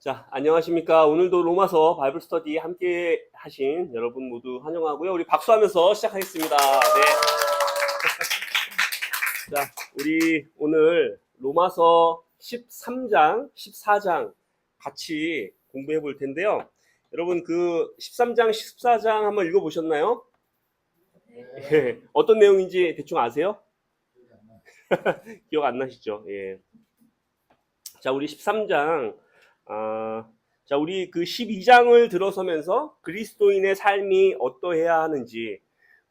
자, 안녕하십니까. 오늘도 로마서 바이블 스터디 함께 하신 여러분 모두 환영하고요. 우리 박수하면서 시작하겠습니다. 네. 자, 우리 오늘 로마서 13장, 14장 같이 공부해 볼 텐데요. 여러분 그 13장, 14장 한번 읽어 보셨나요? 예. 어떤 내용인지 대충 아세요? 기억 안 나시죠? 예. 자, 우리 13장, 자, 우리 그 12장을 들어서면서 그리스도인의 삶이 어떠해야 하는지,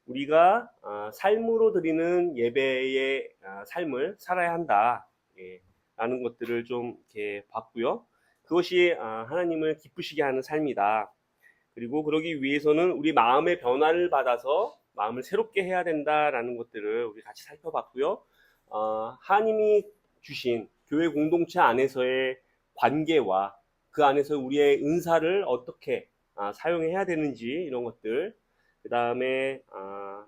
우리가 삶으로 드리는 예배의 삶을 살아야 한다, 예, 라는 것들을 좀 이렇게 봤고요. 그것이 하나님을 기쁘시게 하는 삶이다. 그리고 그러기 위해서는 우리 마음의 변화를 받아서 마음을 새롭게 해야 된다라는 것들을 우리 같이 살펴봤고요. 하나님이 주신 교회 공동체 안에서의 관계와 그 안에서 우리의 은사를 어떻게 사용해야 되는지 이런 것들, 그 다음에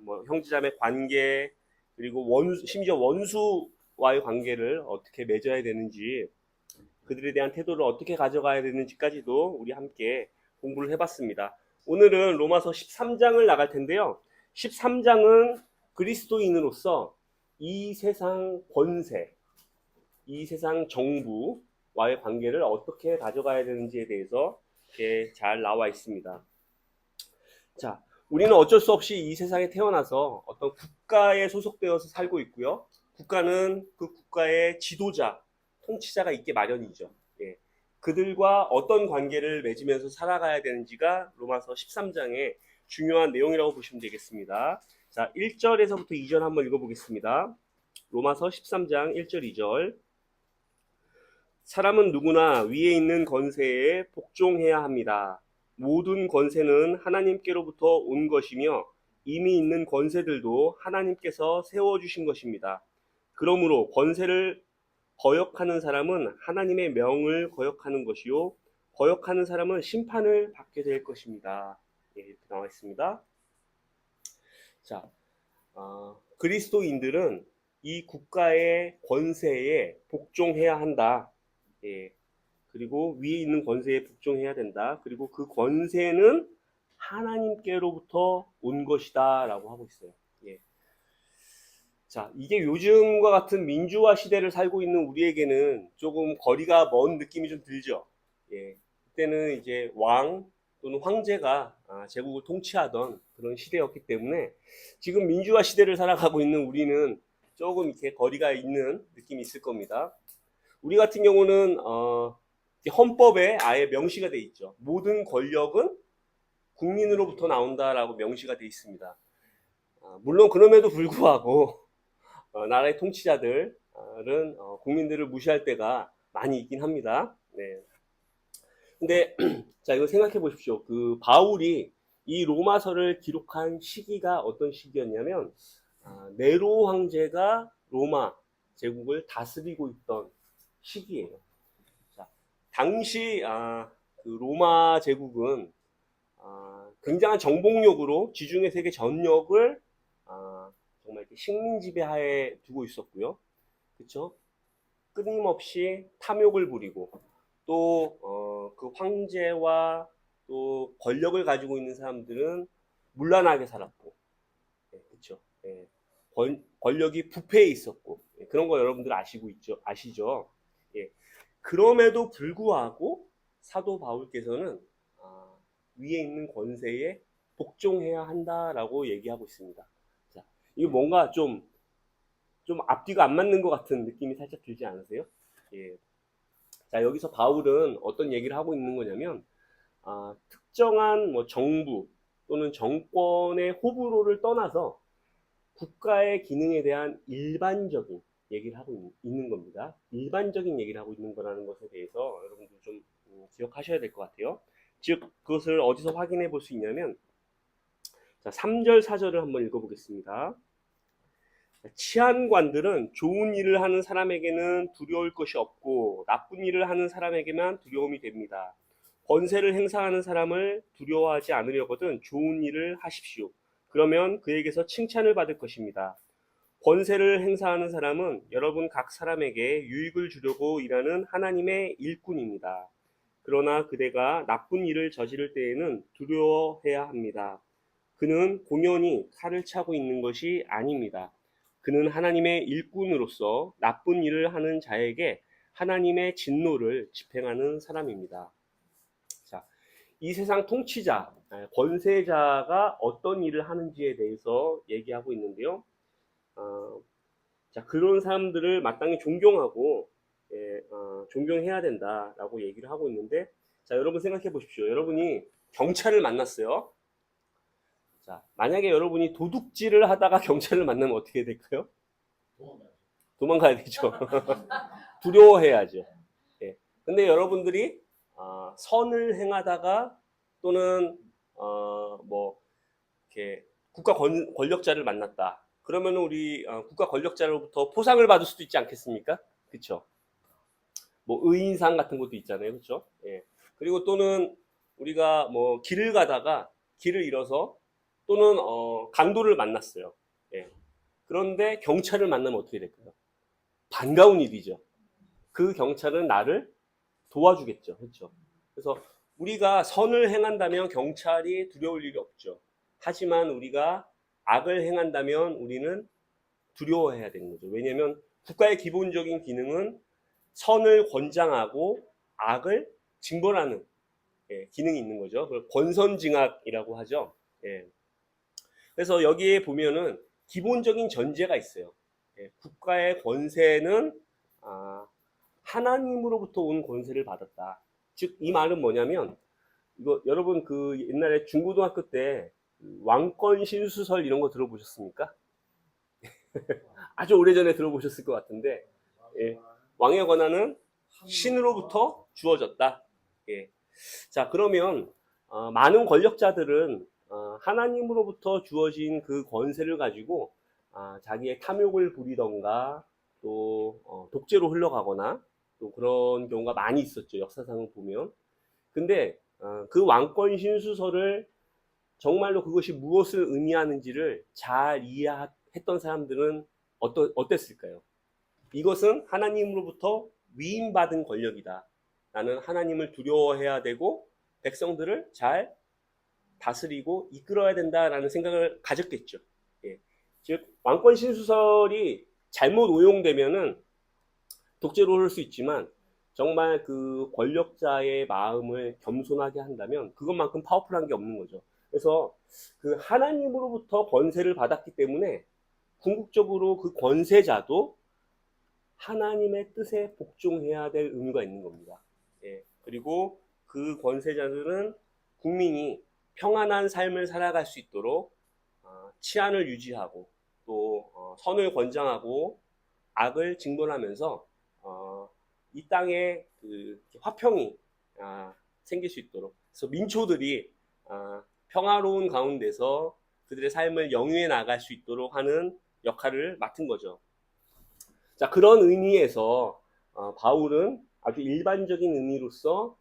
뭐 형제자매 관계, 그리고 심지어 원수와의 관계를 어떻게 맺어야 되는지, 그들에 대한 태도를 어떻게 가져가야 되는지까지도 우리 함께 공부를 해봤습니다. 오늘은 로마서 13장을 나갈 텐데요. 13장은 그리스도인으로서 이 세상 권세, 이 세상 정부와의 관계를 어떻게 가져가야 되는지에 대해서 이렇게 잘 나와 있습니다. 자, 우리는 어쩔 수 없이 이 세상에 태어나서 어떤 국가에 소속되어서 살고 있고요. 국가는 그 국가의 지도자, 통치자가 있게 마련이죠. 예. 그들과 어떤 관계를 맺으면서 살아가야 되는지가 로마서 13장의 중요한 내용이라고 보시면 되겠습니다. 자, 1절에서부터 2절 한번 읽어보겠습니다. 로마서 13장 1절 2절. 사람은 누구나 위에 있는 권세에 복종해야 합니다. 모든 권세는 하나님께로부터 온 것이며 이미 있는 권세들도 하나님께서 세워주신 것입니다. 그러므로 권세를 거역하는 사람은 하나님의 명을 거역하는 것이요, 거역하는 사람은 심판을 받게 될 것입니다. 예, 이렇게 나와 있습니다. 자, 그리스도인들은 이 국가의 권세에 복종해야 한다. 예, 그리고 위에 있는 권세에 복종해야 된다. 그리고 그 권세는 하나님께로부터 온 것이다 라고 하고 있어요. 예. 자, 이게 요즘과 같은 민주화 시대를 살고 있는 우리에게는 조금 거리가 먼 느낌이 좀 들죠. 예. 그때는 이제 왕 또는 황제가 제국을 통치하던 그런 시대였기 때문에 지금 민주화 시대를 살아가고 있는 우리는 조금 이렇게 거리가 있는 느낌이 있을 겁니다. 우리 같은 경우는 헌법에 아예 명시가 돼 있죠. 모든 권력은 국민으로부터 나온다라고 명시가 돼 있습니다. 물론 그럼에도 불구하고 나라의 통치자들은 국민들을 무시할 때가 많이 있긴 합니다. 네. 근데 자, 이거 생각해 보십시오. 그 바울이 이 로마서를 기록한 시기가 어떤 시기였냐면 네로 황제가 로마 제국을 다스리고 있던 시기예요. 자, 당시 그 로마 제국은 굉장한 정복력으로 지중해 세계 전역을 정말 이렇게 식민 지배하에 두고 있었고요. 그렇죠? 끊임없이 탐욕을 부리고 또 그 황제와 또 권력을 가지고 있는 사람들은 문란하게 살았고, 네, 그렇죠? 네, 권력이 부패해 있었고, 네, 그런 거 여러분들 아시죠? 예. 그럼에도 불구하고 사도 바울께서는 위에 있는 권세에 복종해야 한다라고 얘기하고 있습니다. 자, 이거 뭔가 좀 앞뒤가 안 맞는 것 같은 느낌이 살짝 들지 않으세요? 예. 자, 여기서 바울은 어떤 얘기를 하고 있는 거냐면, 특정한 뭐 정부 또는 정권의 호불호를 떠나서 국가의 기능에 대한 일반적인 얘기를 하고 있는 겁니다. 일반적인 얘기를 하고 있는 거라는 것에 대해서 여러분들 좀 기억하셔야 될 것 같아요. 즉, 그것을 어디서 확인해 볼 수 있냐면, 자, 3절, 4절을 한번 읽어보겠습니다. 치안관들은 좋은 일을 하는 사람에게는 두려울 것이 없고 나쁜 일을 하는 사람에게만 두려움이 됩니다. 권세를 행사하는 사람을 두려워하지 않으려거든 좋은 일을 하십시오. 그러면 그에게서 칭찬을 받을 것입니다. 권세를 행사하는 사람은 여러분 각 사람에게 유익을 주려고 일하는 하나님의 일꾼입니다. 그러나 그대가 나쁜 일을 저지를 때에는 두려워해야 합니다. 그는 공연히 칼을 차고 있는 것이 아닙니다. 그는 하나님의 일꾼으로서 나쁜 일을 하는 자에게 하나님의 진노를 집행하는 사람입니다. 자, 이 세상 통치자, 권세자가 어떤 일을 하는지에 대해서 얘기하고 있는데요. 자, 그런 사람들을 마땅히 존경하고 존경해야 된다라고 얘기를 하고 있는데, 자, 여러분 생각해 보십시오. 여러분이 경찰을 만났어요. 자, 만약에 여러분이 도둑질을 하다가 경찰을 만나면 어떻게 될까요? 도망가야 되죠. 두려워해야죠. 예. 근데 여러분들이 선을 행하다가 또는 뭐 이렇게 국가 권력자를 만났다. 그러면 우리 국가 권력자로부터 포상을 받을 수도 있지 않겠습니까? 그렇죠? 뭐 의인상 같은 것도 있잖아요, 그렇죠? 예. 그리고 또는 우리가 뭐 길을 가다가 길을 잃어서 또는 강도를 만났어요. 예. 그런데 경찰을 만나면 어떻게 될까요? 반가운 일이죠. 그 경찰은 나를 도와주겠죠, 그렇죠? 그래서 우리가 선을 행한다면 경찰이 두려울 일이 없죠. 하지만 우리가 악을 행한다면 우리는 두려워해야 되는 거죠. 왜냐하면 국가의 기본적인 기능은 선을 권장하고 악을 징벌하는 기능이 있는 거죠. 그걸 권선징악이라고 하죠. 예. 그래서 여기에 보면은 기본적인 전제가 있어요. 국가의 권세는 하나님으로부터 온 권세를 받았다. 즉 이 말은 뭐냐면 이거 여러분 그 옛날에 중고등학교 때 왕권 신수설 이런 거 들어보셨습니까? 아주 오래전에 들어보셨을 것 같은데 예. 왕의 권한은 신으로부터 주어졌다. 예. 자, 그러면 많은 권력자들은 하나님으로부터 주어진 그 권세를 가지고 자기의 탐욕을 부리던가 또 독재로 흘러가거나 또 그런 경우가 많이 있었죠. 역사상을 보면. 근데 그 왕권 신수설을 정말로 그것이 무엇을 의미하는지를 잘 이해했던 사람들은 어땠을까요? 이것은 하나님으로부터 위임받은 권력이다. 나는 하나님을 두려워해야 되고 백성들을 잘 다스리고 이끌어야 된다라는 생각을 가졌겠죠. 예. 즉 왕권 신수설이 잘못 오용되면은 독재로 흐를 수 있지만 정말 그 권력자의 마음을 겸손하게 한다면 그것만큼 파워풀한 게 없는 거죠. 그래서 그 하나님으로부터 권세를 받았기 때문에 궁극적으로 그 권세자도 하나님의 뜻에 복종해야 될 의무가 있는 겁니다. 예. 그리고 그 권세자들은 국민이 평안한 삶을 살아갈 수 있도록 치안을 유지하고 또 선을 권장하고 악을 징벌하면서 이 땅에 그 화평이 생길 수 있도록 그래서 민초들이 평화로운 가운데서 그들의 삶을 영위해 나갈 수 있도록 하는 역할을 맡은 거죠. 자, 그런 의미에서 바울은 아주 일반적인 의미로서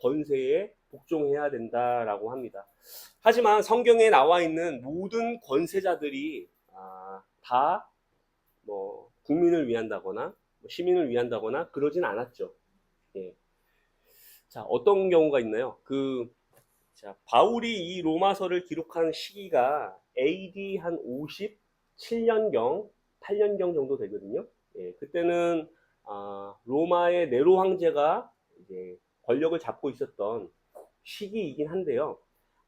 권세에 복종해야 된다라고 합니다. 하지만 성경에 나와 있는 모든 권세자들이 다 뭐 국민을 위한다거나 시민을 위한다거나 그러진 않았죠. 예. 자, 어떤 경우가 있나요? 자, 바울이 이 로마서를 기록한 시기가 AD 한 57년경, 8년경 정도 되거든요. 예, 그때는 로마의 네로 황제가 이제 권력을 잡고 있었던 시기이긴 한데요.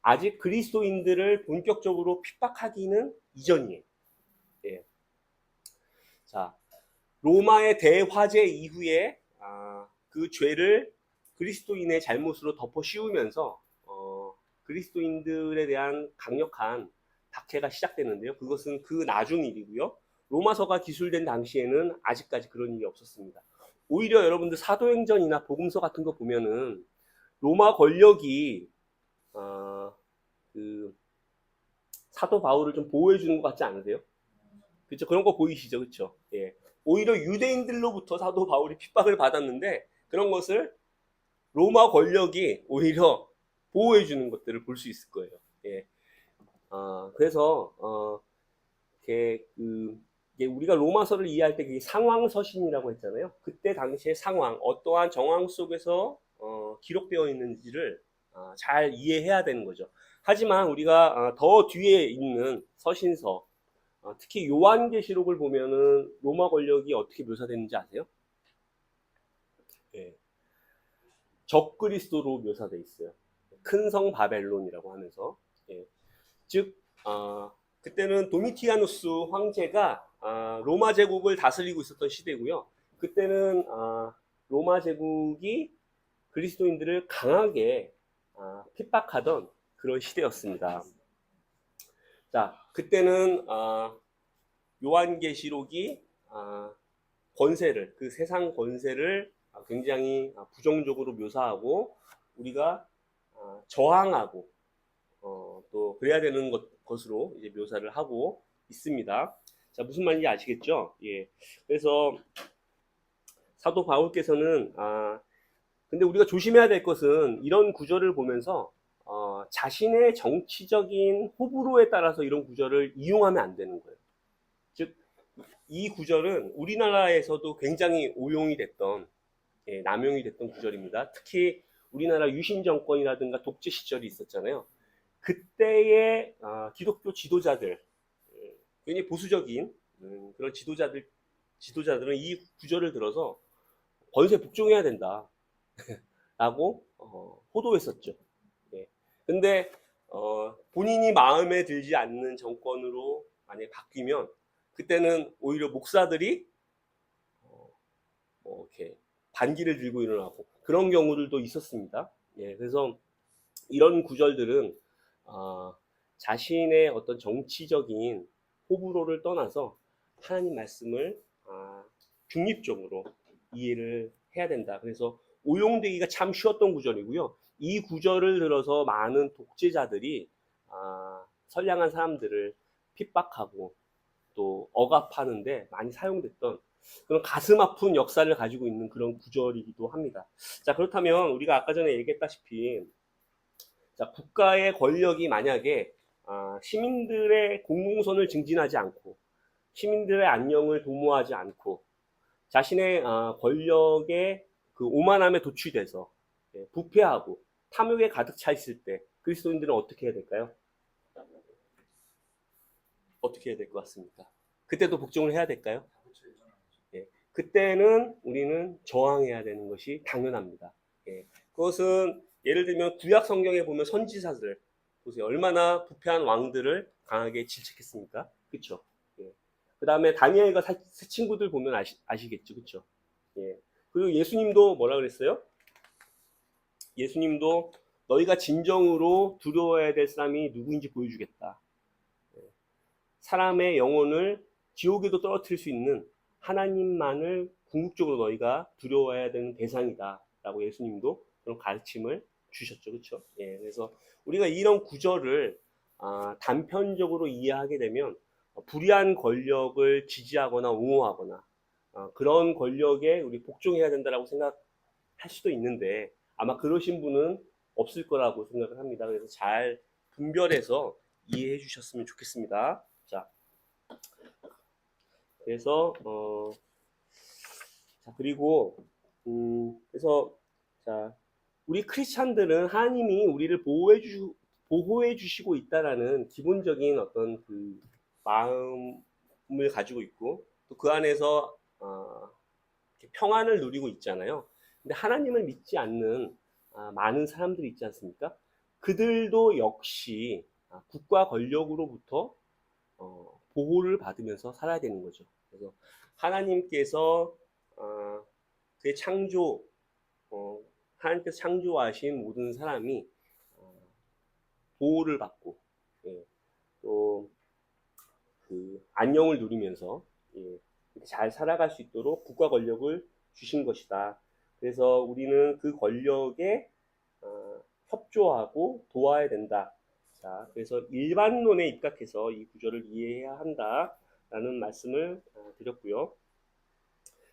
아직 그리스도인들을 본격적으로 핍박하기는 이전이에요. 예. 자, 로마의 대화재 이후에 그 죄를 그리스도인의 잘못으로 덮어 씌우면서 그리스도인들에 대한 강력한 박해가 시작됐는데요. 그것은 그 나중 일이고요. 로마서가 기술된 당시에는 아직까지 그런 일이 없었습니다. 오히려 여러분들 사도행전이나 복음서 같은 거 보면은 로마 권력이 그 사도 바울을 좀 보호해 주는 것 같지 않으세요? 그렇죠? 그런 거 보이시죠, 그렇죠? 예. 오히려 유대인들로부터 사도 바울이 핍박을 받았는데 그런 것을 로마 권력이 오히려 보호해 주는 것들을 볼 수 있을 거예요. 예. 그래서 이게 우리가 로마서를 이해할 때 그게 상황서신이라고 했잖아요. 그때 당시의 상황, 어떠한 정황 속에서 기록되어 있는지를 잘 이해해야 되는 거죠. 하지만 우리가 더 뒤에 있는 서신서, 특히 요한계시록을 보면은 로마 권력이 어떻게 묘사되는지 아세요? 예, 적그리스도로 묘사되어 있어요. 큰 성 바벨론이라고 하면서, 예, 즉 그때는 도미티아누스 황제가 로마 제국을 다스리고 있었던 시대고요. 그때는 로마 제국이 그리스도인들을 강하게 핍박하던 그런 시대였습니다. 자, 그때는 요한계시록이 권세를, 그 세상 권세를 굉장히 부정적으로 묘사하고 우리가 저항하고 또 그래야 되는 것으로 이제 묘사를 하고 있습니다. 자, 무슨 말인지 아시겠죠? 예. 그래서 사도 바울께서는 근데 우리가 조심해야 될 것은 이런 구절을 보면서 자신의 정치적인 호불호에 따라서 이런 구절을 이용하면 안 되는 거예요. 즉, 이 구절은 우리나라에서도 굉장히 오용이 됐던, 남용이 됐던 구절입니다. 특히 우리나라 유신 정권이라든가 독재 시절이 있었잖아요. 그때의 기독교 지도자들, 굉장히 보수적인 그런 지도자들은 이 구절을 들어서 권세 복종해야 된다 라고 호도했었죠. 예. 근데 본인이 마음에 들지 않는 정권으로 만약에 바뀌면 그때는 오히려 목사들이 뭐 이렇게 반기를 들고 일어나고 그런 경우들도 있었습니다. 예. 그래서 이런 구절들은 자신의 어떤 정치적인 호불호를 떠나서 하나님 말씀을 중립적으로 이해를 해야 된다. 그래서 오용되기가 참 쉬웠던 구절이고요. 이 구절을 들어서 많은 독재자들이 선량한 사람들을 핍박하고 또 억압하는데 많이 사용됐던 그런 가슴 아픈 역사를 가지고 있는 그런 구절이기도 합니다. 자, 그렇다면 우리가 아까 전에 얘기했다시피 자, 국가의 권력이 만약에 시민들의 공공선을 증진하지 않고 시민들의 안녕을 도모하지 않고 자신의 권력의 그 오만함에 도취돼서 부패하고 탐욕에 가득 차 있을 때 그리스도인들은 어떻게 해야 될까요? 어떻게 해야 될 것 같습니까? 그때도 복종을 해야 될까요? 예, 그때는 우리는 저항해야 되는 것이 당연합니다. 예, 그것은 예를 들면 구약 성경에 보면 선지자들 보세요. 얼마나 부패한 왕들을 강하게 질책했습니까? 그렇죠? 예. 그 다음에 다니엘과 새 친구들 보면 아시겠죠? 그렇죠? 예. 그리고 예수님도 뭐라 그랬어요? 예수님도 너희가 진정으로 두려워해야 될 사람이 누구인지 보여주겠다. 사람의 영혼을 지옥에도 떨어뜨릴 수 있는 하나님만을 궁극적으로 너희가 두려워해야 되는 대상이다 라고 예수님도 그런 가르침을 주셨죠. 그렇죠? 예, 그래서 우리가 이런 구절을 단편적으로 이해하게 되면 불의한 권력을 지지하거나 옹호하거나 그런 권력에 우리 복종해야 된다라고 생각할 수도 있는데 아마 그러신 분은 없을 거라고 생각을 합니다. 그래서 잘 분별해서 이해해 주셨으면 좋겠습니다. 자, 그래서 자, 그리고 그래서 자, 우리 크리스찬들은 하나님이 우리를 보호해 주시고 있다라는 기본적인 어떤 그 마음을 가지고 있고 또 그 안에서 평안을 누리고 있잖아요. 근데 하나님을 믿지 않는 많은 사람들이 있지 않습니까? 그들도 역시 국가 권력으로부터 보호를 받으면서 살아야 되는 거죠. 그래서 하나님께서 그의 하나님께서 창조하신 모든 사람이 보호를 받고 예, 또 그 안녕을 누리면서 예, 잘 살아갈 수 있도록 국가 권력을 주신 것이다. 그래서 우리는 그 권력에 협조하고 도와야 된다. 자, 그래서 일반론에 입각해서 이 구절을 이해해야 한다라는 말씀을 드렸고요.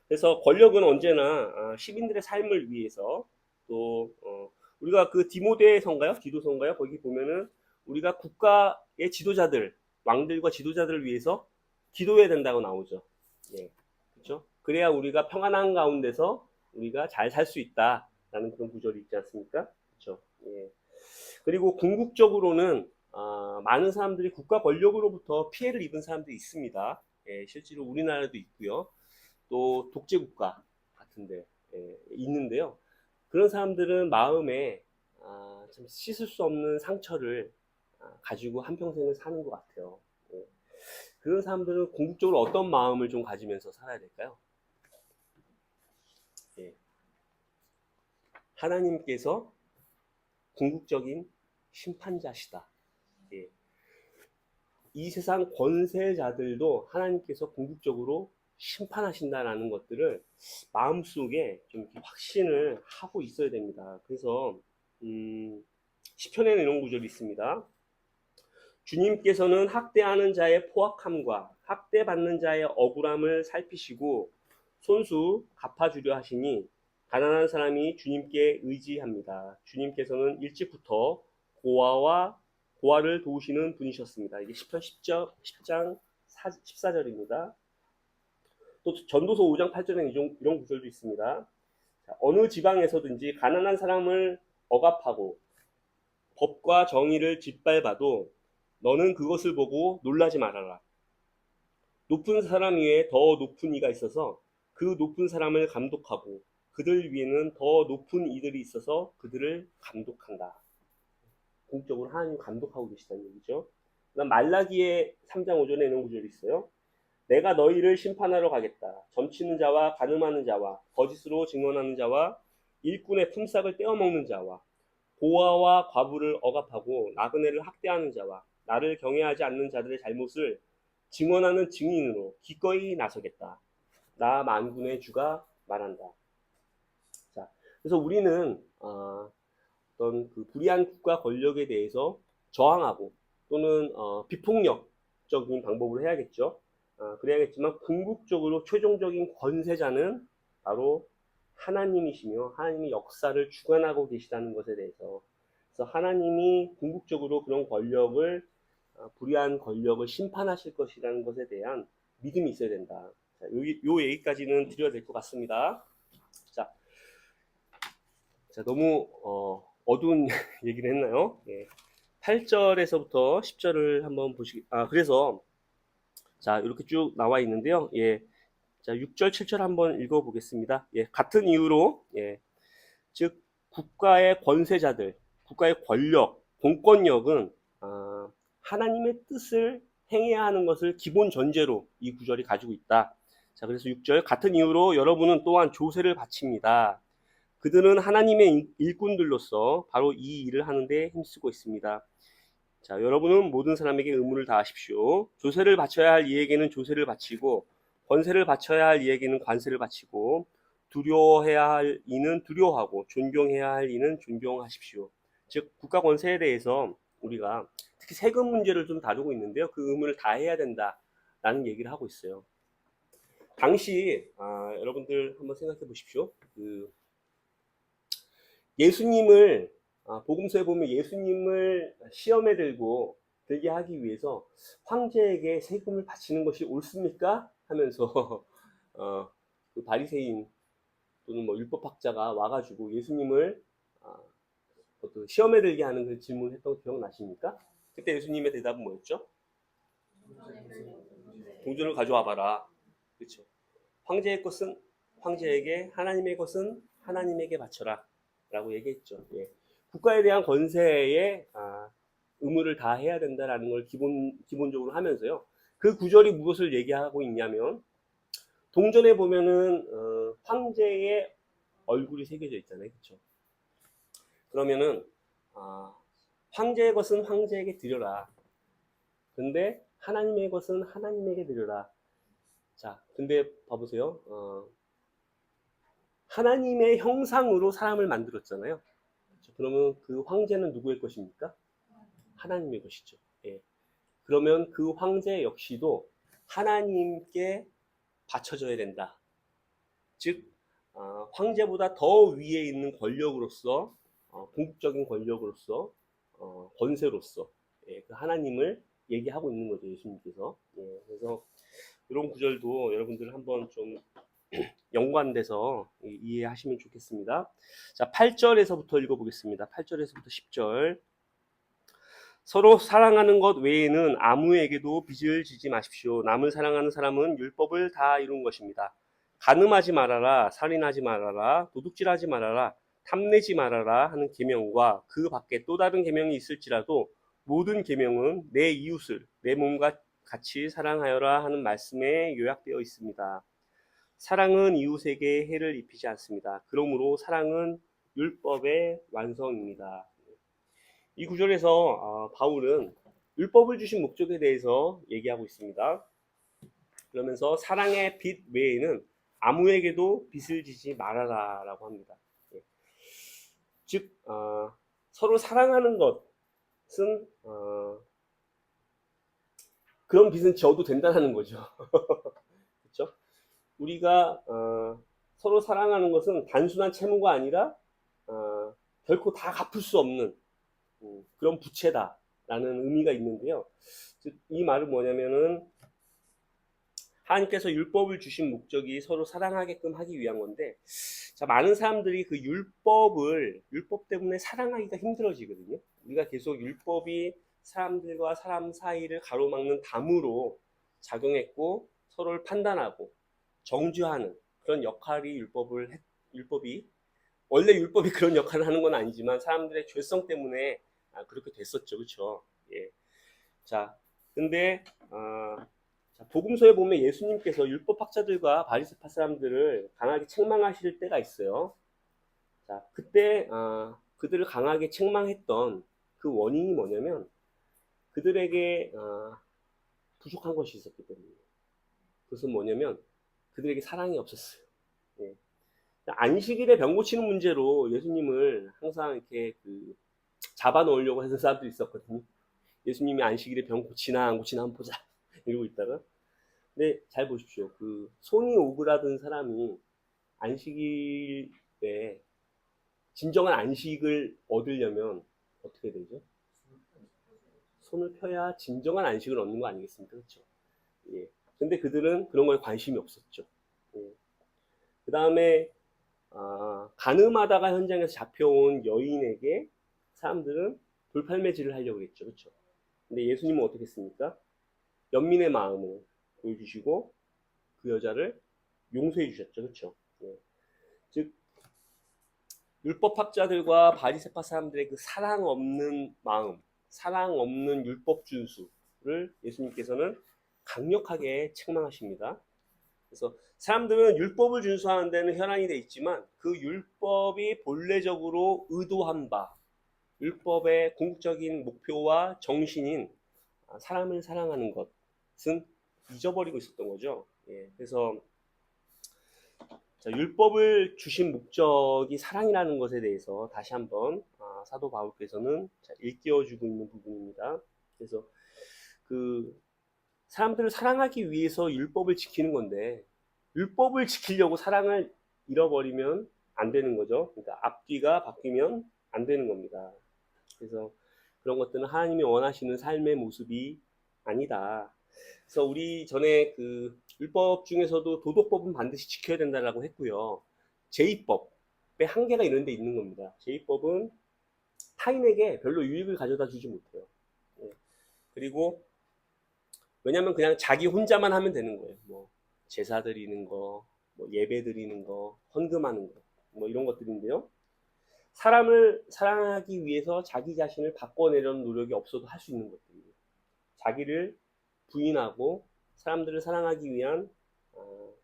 그래서 권력은 언제나 시민들의 삶을 위해서 또 우리가 그 디모데서인가요? 디도서인가요? 거기 보면은 우리가 국가의 지도자들, 왕들과 지도자들을 위해서 기도해야 된다고 나오죠. 예, 그렇죠? 그래야 우리가 평안한 가운데서 우리가 잘 살 수 있다. 라는 그런 구절이 있지 않습니까? 그렇죠. 예. 그리고 궁극적으로는 많은 사람들이 국가 권력으로부터 피해를 입은 사람들이 있습니다. 예, 실제로 우리나라도 있고요. 또 독재국가 같은데 있는데요. 그런 사람들은 마음에 참 씻을 수 없는 상처를 가지고 한평생을 사는 것 같아요. 예. 그런 사람들은 궁극적으로 어떤 마음을 좀 가지면서 살아야 될까요? 예. 하나님께서 궁극적인 심판자시다. 예. 이 세상 권세자들도 하나님께서 궁극적으로 심판하신다라는 것들을 마음속에 좀 확신을 하고 있어야 됩니다. 그래서 시편에는 이런 구절이 있습니다. 주님께서는 학대하는 자의 포악함과 학대받는 자의 억울함을 살피시고 손수 갚아주려 하시니 가난한 사람이 주님께 의지합니다. 주님께서는 일찍부터 고아를 도우시는 분이셨습니다. 이게 시편 10장 14절입니다. 또 전도서 5장 8절에 이런 구절도 있습니다. 자, 어느 지방에서든지 가난한 사람을 억압하고 법과 정의를 짓밟아도 너는 그것을 보고 놀라지 말아라. 높은 사람 위에 더 높은 이가 있어서 그 높은 사람을 감독하고 그들 위에는 더 높은 이들이 있어서 그들을 감독한다. 공적으로 하나님 감독하고 계시다는 얘기죠. 그다음 말라기의 3장 5절에 이런 구절이 있어요. 내가 너희를 심판하러 가겠다. 점치는 자와 가늠하는 자와 거짓으로 증언하는 자와 일꾼의 품삯을 떼어먹는 자와 고아와 과부를 억압하고 나그네를 학대하는 자와 나를 경외하지 않는 자들의 잘못을 증언하는 증인으로 기꺼이 나서겠다. 나 만군의 주가 말한다. 자, 그래서 우리는 어떤 그 불의한 국가 권력에 대해서 저항하고 또는 비폭력적인 방법으로 해야겠죠. 그래야겠지만 궁극적으로 최종적인 권세자는 바로 하나님이시며 하나님이 역사를 주관하고 계시다는 것에 대해서 그래서 하나님이 궁극적으로 그런 권력을 불의한 권력을 심판하실 것이라는 것에 대한 믿음이 있어야 된다. 자, 요 얘기까지는 드려야 될 것 같습니다. 자, 너무 어두운 얘기를 했나요? 예. 8절에서부터 10절을 한번 그래서 자, 이렇게 쭉 나와 있는데요. 예. 자, 6절, 7절 한번 읽어 보겠습니다. 예. 같은 이유로 즉 국가의 권세자들, 국가의 권력, 공권력은 하나님의 뜻을 행해야 하는 것을 기본 전제로 이 구절이 가지고 있다. 자, 그래서 6절 같은 이유로 여러분은 또한 조세를 바칩니다. 그들은 하나님의 일꾼들로서 바로 이 일을 하는데 힘쓰고 있습니다. 자, 여러분은 모든 사람에게 의무를 다하십시오. 조세를 바쳐야 할 이에게는 조세를 바치고 권세를 바쳐야 할 이에게는 관세를 바치고 두려워해야 할 이는 두려워하고 존경해야 할 이는 존경하십시오. 즉 국가 권세에 대해서 우리가 특히 세금 문제를 좀 다루고 있는데요. 그 의무를 다해야 된다라는 얘기를 하고 있어요. 당시 여러분들 한번 생각해 보십시오. 예수님을 복음서에 보면 예수님을 시험에 들게 하기 위해서 황제에게 세금을 바치는 것이 옳습니까? 하면서 그 바리새인 또는 뭐 율법학자가 와가지고 예수님을 시험에 들게 하는 그 질문을 했던 거 기억나십니까? 그때 예수님의 대답은 뭐였죠? 동전을 가져와 봐라. 그렇죠. 황제의 것은 황제에게, 하나님의 것은 하나님에게 바쳐라. 라고 얘기했죠. 예. 국가에 대한 권세에 의무를 다 해야 된다라는 걸 기본적으로 하면서요. 그 구절이 무엇을 얘기하고 있냐면 동전에 보면은 황제의 얼굴이 새겨져 있잖아요. 그렇죠? 그러면은 황제의 것은 황제에게 드려라. 근데 하나님의 것은 하나님에게 드려라. 자, 근데 봐보세요. 하나님의 형상으로 사람을 만들었잖아요. 그렇죠? 그러면 그 황제는 누구의 것입니까? 하나님의 것이죠. 예. 그러면 그 황제 역시도 하나님께 바쳐져야 된다. 즉 황제보다 더 위에 있는 권력으로서 궁극적인 권력으로서 권세로서 그 하나님을 얘기하고 있는 거죠. 예수님께서. 그래서 이런 구절도 여러분들 한번 좀 연관돼서 이해하시면 좋겠습니다. 자, 8절에서부터 읽어보겠습니다. 8절에서부터 10절. 서로 사랑하는 것 외에는 아무에게도 빚을 지지 마십시오. 남을 사랑하는 사람은 율법을 다 이룬 것입니다. 간음하지 말아라, 살인하지 말아라, 도둑질하지 말아라, 탐내지 말아라 하는 계명과 그 밖에 또 다른 계명이 있을지라도 모든 계명은 내 이웃을 내 몸과 같이 사랑하여라 하는 말씀에 요약되어 있습니다. 사랑은 이웃에게 해를 입히지 않습니다. 그러므로 사랑은 율법의 완성입니다. 이 구절에서 바울은 율법을 주신 목적에 대해서 얘기하고 있습니다. 그러면서 사랑의 빚 외에는 아무에게도 빚을 지지 말아라 라고 합니다. 즉 서로 사랑하는 것은 그런 빚은 지어도 된다는 거죠. 그렇죠? 우리가 서로 사랑하는 것은 단순한 채무가 아니라 결코 다 갚을 수 없는 그런 부채다라는 의미가 있는데요. 즉, 이 말은 뭐냐면은 하나님께서 율법을 주신 목적이 서로 사랑하게끔 하기 위한 건데, 자, 많은 사람들이 그 율법 때문에 사랑하기가 힘들어지거든요. 우리가 계속 율법이 사람들과 사람 사이를 가로막는 담으로 작용했고 서로를 판단하고 정죄하는 그런 역할이 율법이 원래 율법이 그런 역할을 하는 건 아니지만 사람들의 죄성 때문에 그렇게 됐었죠, 그렇죠? 예. 자, 근데 자, 복음서에 보면 예수님께서 율법학자들과 바리새파 사람들을 강하게 책망하실 때가 있어요. 자, 그때 그들을 강하게 책망했던 그 원인이 뭐냐면 그들에게 부족한 것이 있었기 때문에. 그것은 뭐냐면 그들에게 사랑이 없었어요. 예. 안식일에 병 고치는 문제로 예수님을 항상 이렇게 잡아 넣으려고 하는 사람들이 있었거든요. 예수님이 안식일에 병 고치나 안 고치나 한번 보자 이러고 있다가, 근데 잘 보십시오. 그 손이 오그라든 사람이 안식일에 진정한 안식을 얻으려면 어떻게 되죠? 손을 펴야 진정한 안식을 얻는 거 아니겠습니까? 그렇죠? 예. 근데 그들은 그런 거에 관심이 없었죠. 예. 그 다음에 가늠하다가 현장에서 잡혀온 여인에게 사람들은 돌팔매질을 하려고 했죠. 그렇죠? 근데 예수님은 어떻게 했습니까? 연민의 마음을 보여주시고 그 여자를 용서해 주셨죠. 그렇죠? 예. 즉 율법학자들과 바리새파 사람들의 그 사랑 없는 마음, 사랑 없는 율법 준수를 예수님께서는 강력하게 책망하십니다. 그래서 사람들은 율법을 준수하는 데는 혈안이 돼 있지만 그 율법이 본래적으로 의도한 바, 율법의 궁극적인 목표와 정신인 사람을 사랑하는 것은 잊어버리고 있었던 거죠. 예, 그래서 자, 율법을 주신 목적이 사랑이라는 것에 대해서 다시 한번 사도 바울께서는 일깨워주고 있는 부분입니다. 그래서 그 사람들을 사랑하기 위해서 율법을 지키는 건데 율법을 지키려고 사랑을 잃어버리면 안 되는 거죠. 그러니까 앞뒤가 바뀌면 안 되는 겁니다. 그래서 그런 것들은 하나님이 원하시는 삶의 모습이 아니다. 그래서 우리 전에 그 율법 중에서도 도덕법은 반드시 지켜야 된다라고 했고요. 제2법의 한계가 이런 데 있는 겁니다. 제2법은 타인에게 별로 유익을 가져다 주지 못해요. 예. 그리고 왜냐면 그냥 자기 혼자만 하면 되는 거예요. 뭐 제사 드리는 거, 뭐 예배 드리는 거, 헌금하는 거, 뭐 이런 것들인데요. 사람을 사랑하기 위해서 자기 자신을 바꿔내려는 노력이 없어도 할 수 있는 것들이에요. 자기를 부인하고 사람들을 사랑하기 위한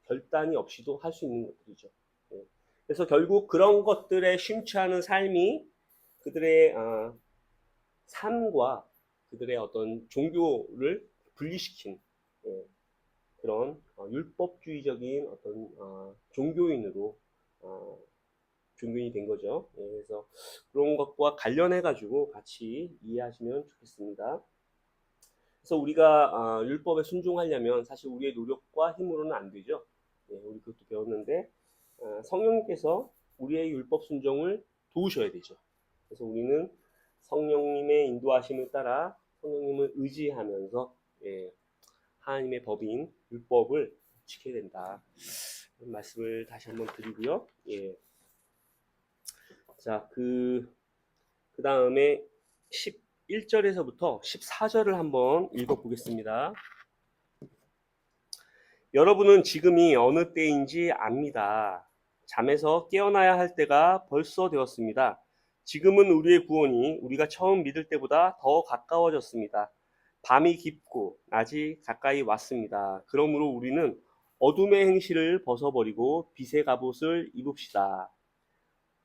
결단이 없이도 할 수 있는 것들이죠. 예. 그래서 결국 그런 것들에 심취하는 삶이 그들의 삶과 그들의 어떤 종교를 분리시킨 그런 율법주의적인 어떤 종교인으로 종교인이 된 거죠. 예, 그래서 그런 것과 관련해 가지고 같이 이해하시면 좋겠습니다. 그래서 우리가 율법에 순종하려면 사실 우리의 노력과 힘으로는 안 되죠. 예, 우리 그것도 배웠는데 성령님께서 우리의 율법 순종을 도우셔야 되죠. 그래서 우리는 성령님의 인도하심을 따라 성령님을 의지하면서 하나님의 법인 율법을 지켜야 된다. 말씀을 다시 한번 드리고요. 예. 자, 그 다음에 11절에서부터 14절을 한번 읽어보겠습니다. 여러분은 지금이 어느 때인지 압니다. 잠에서 깨어나야 할 때가 벌써 되었습니다. 지금은 우리의 구원이 우리가 처음 믿을 때보다 더 가까워졌습니다. 밤이 깊고 낮이 가까이 왔습니다. 그러므로 우리는 어둠의 행실을 벗어버리고 빛의 갑옷을 입읍시다.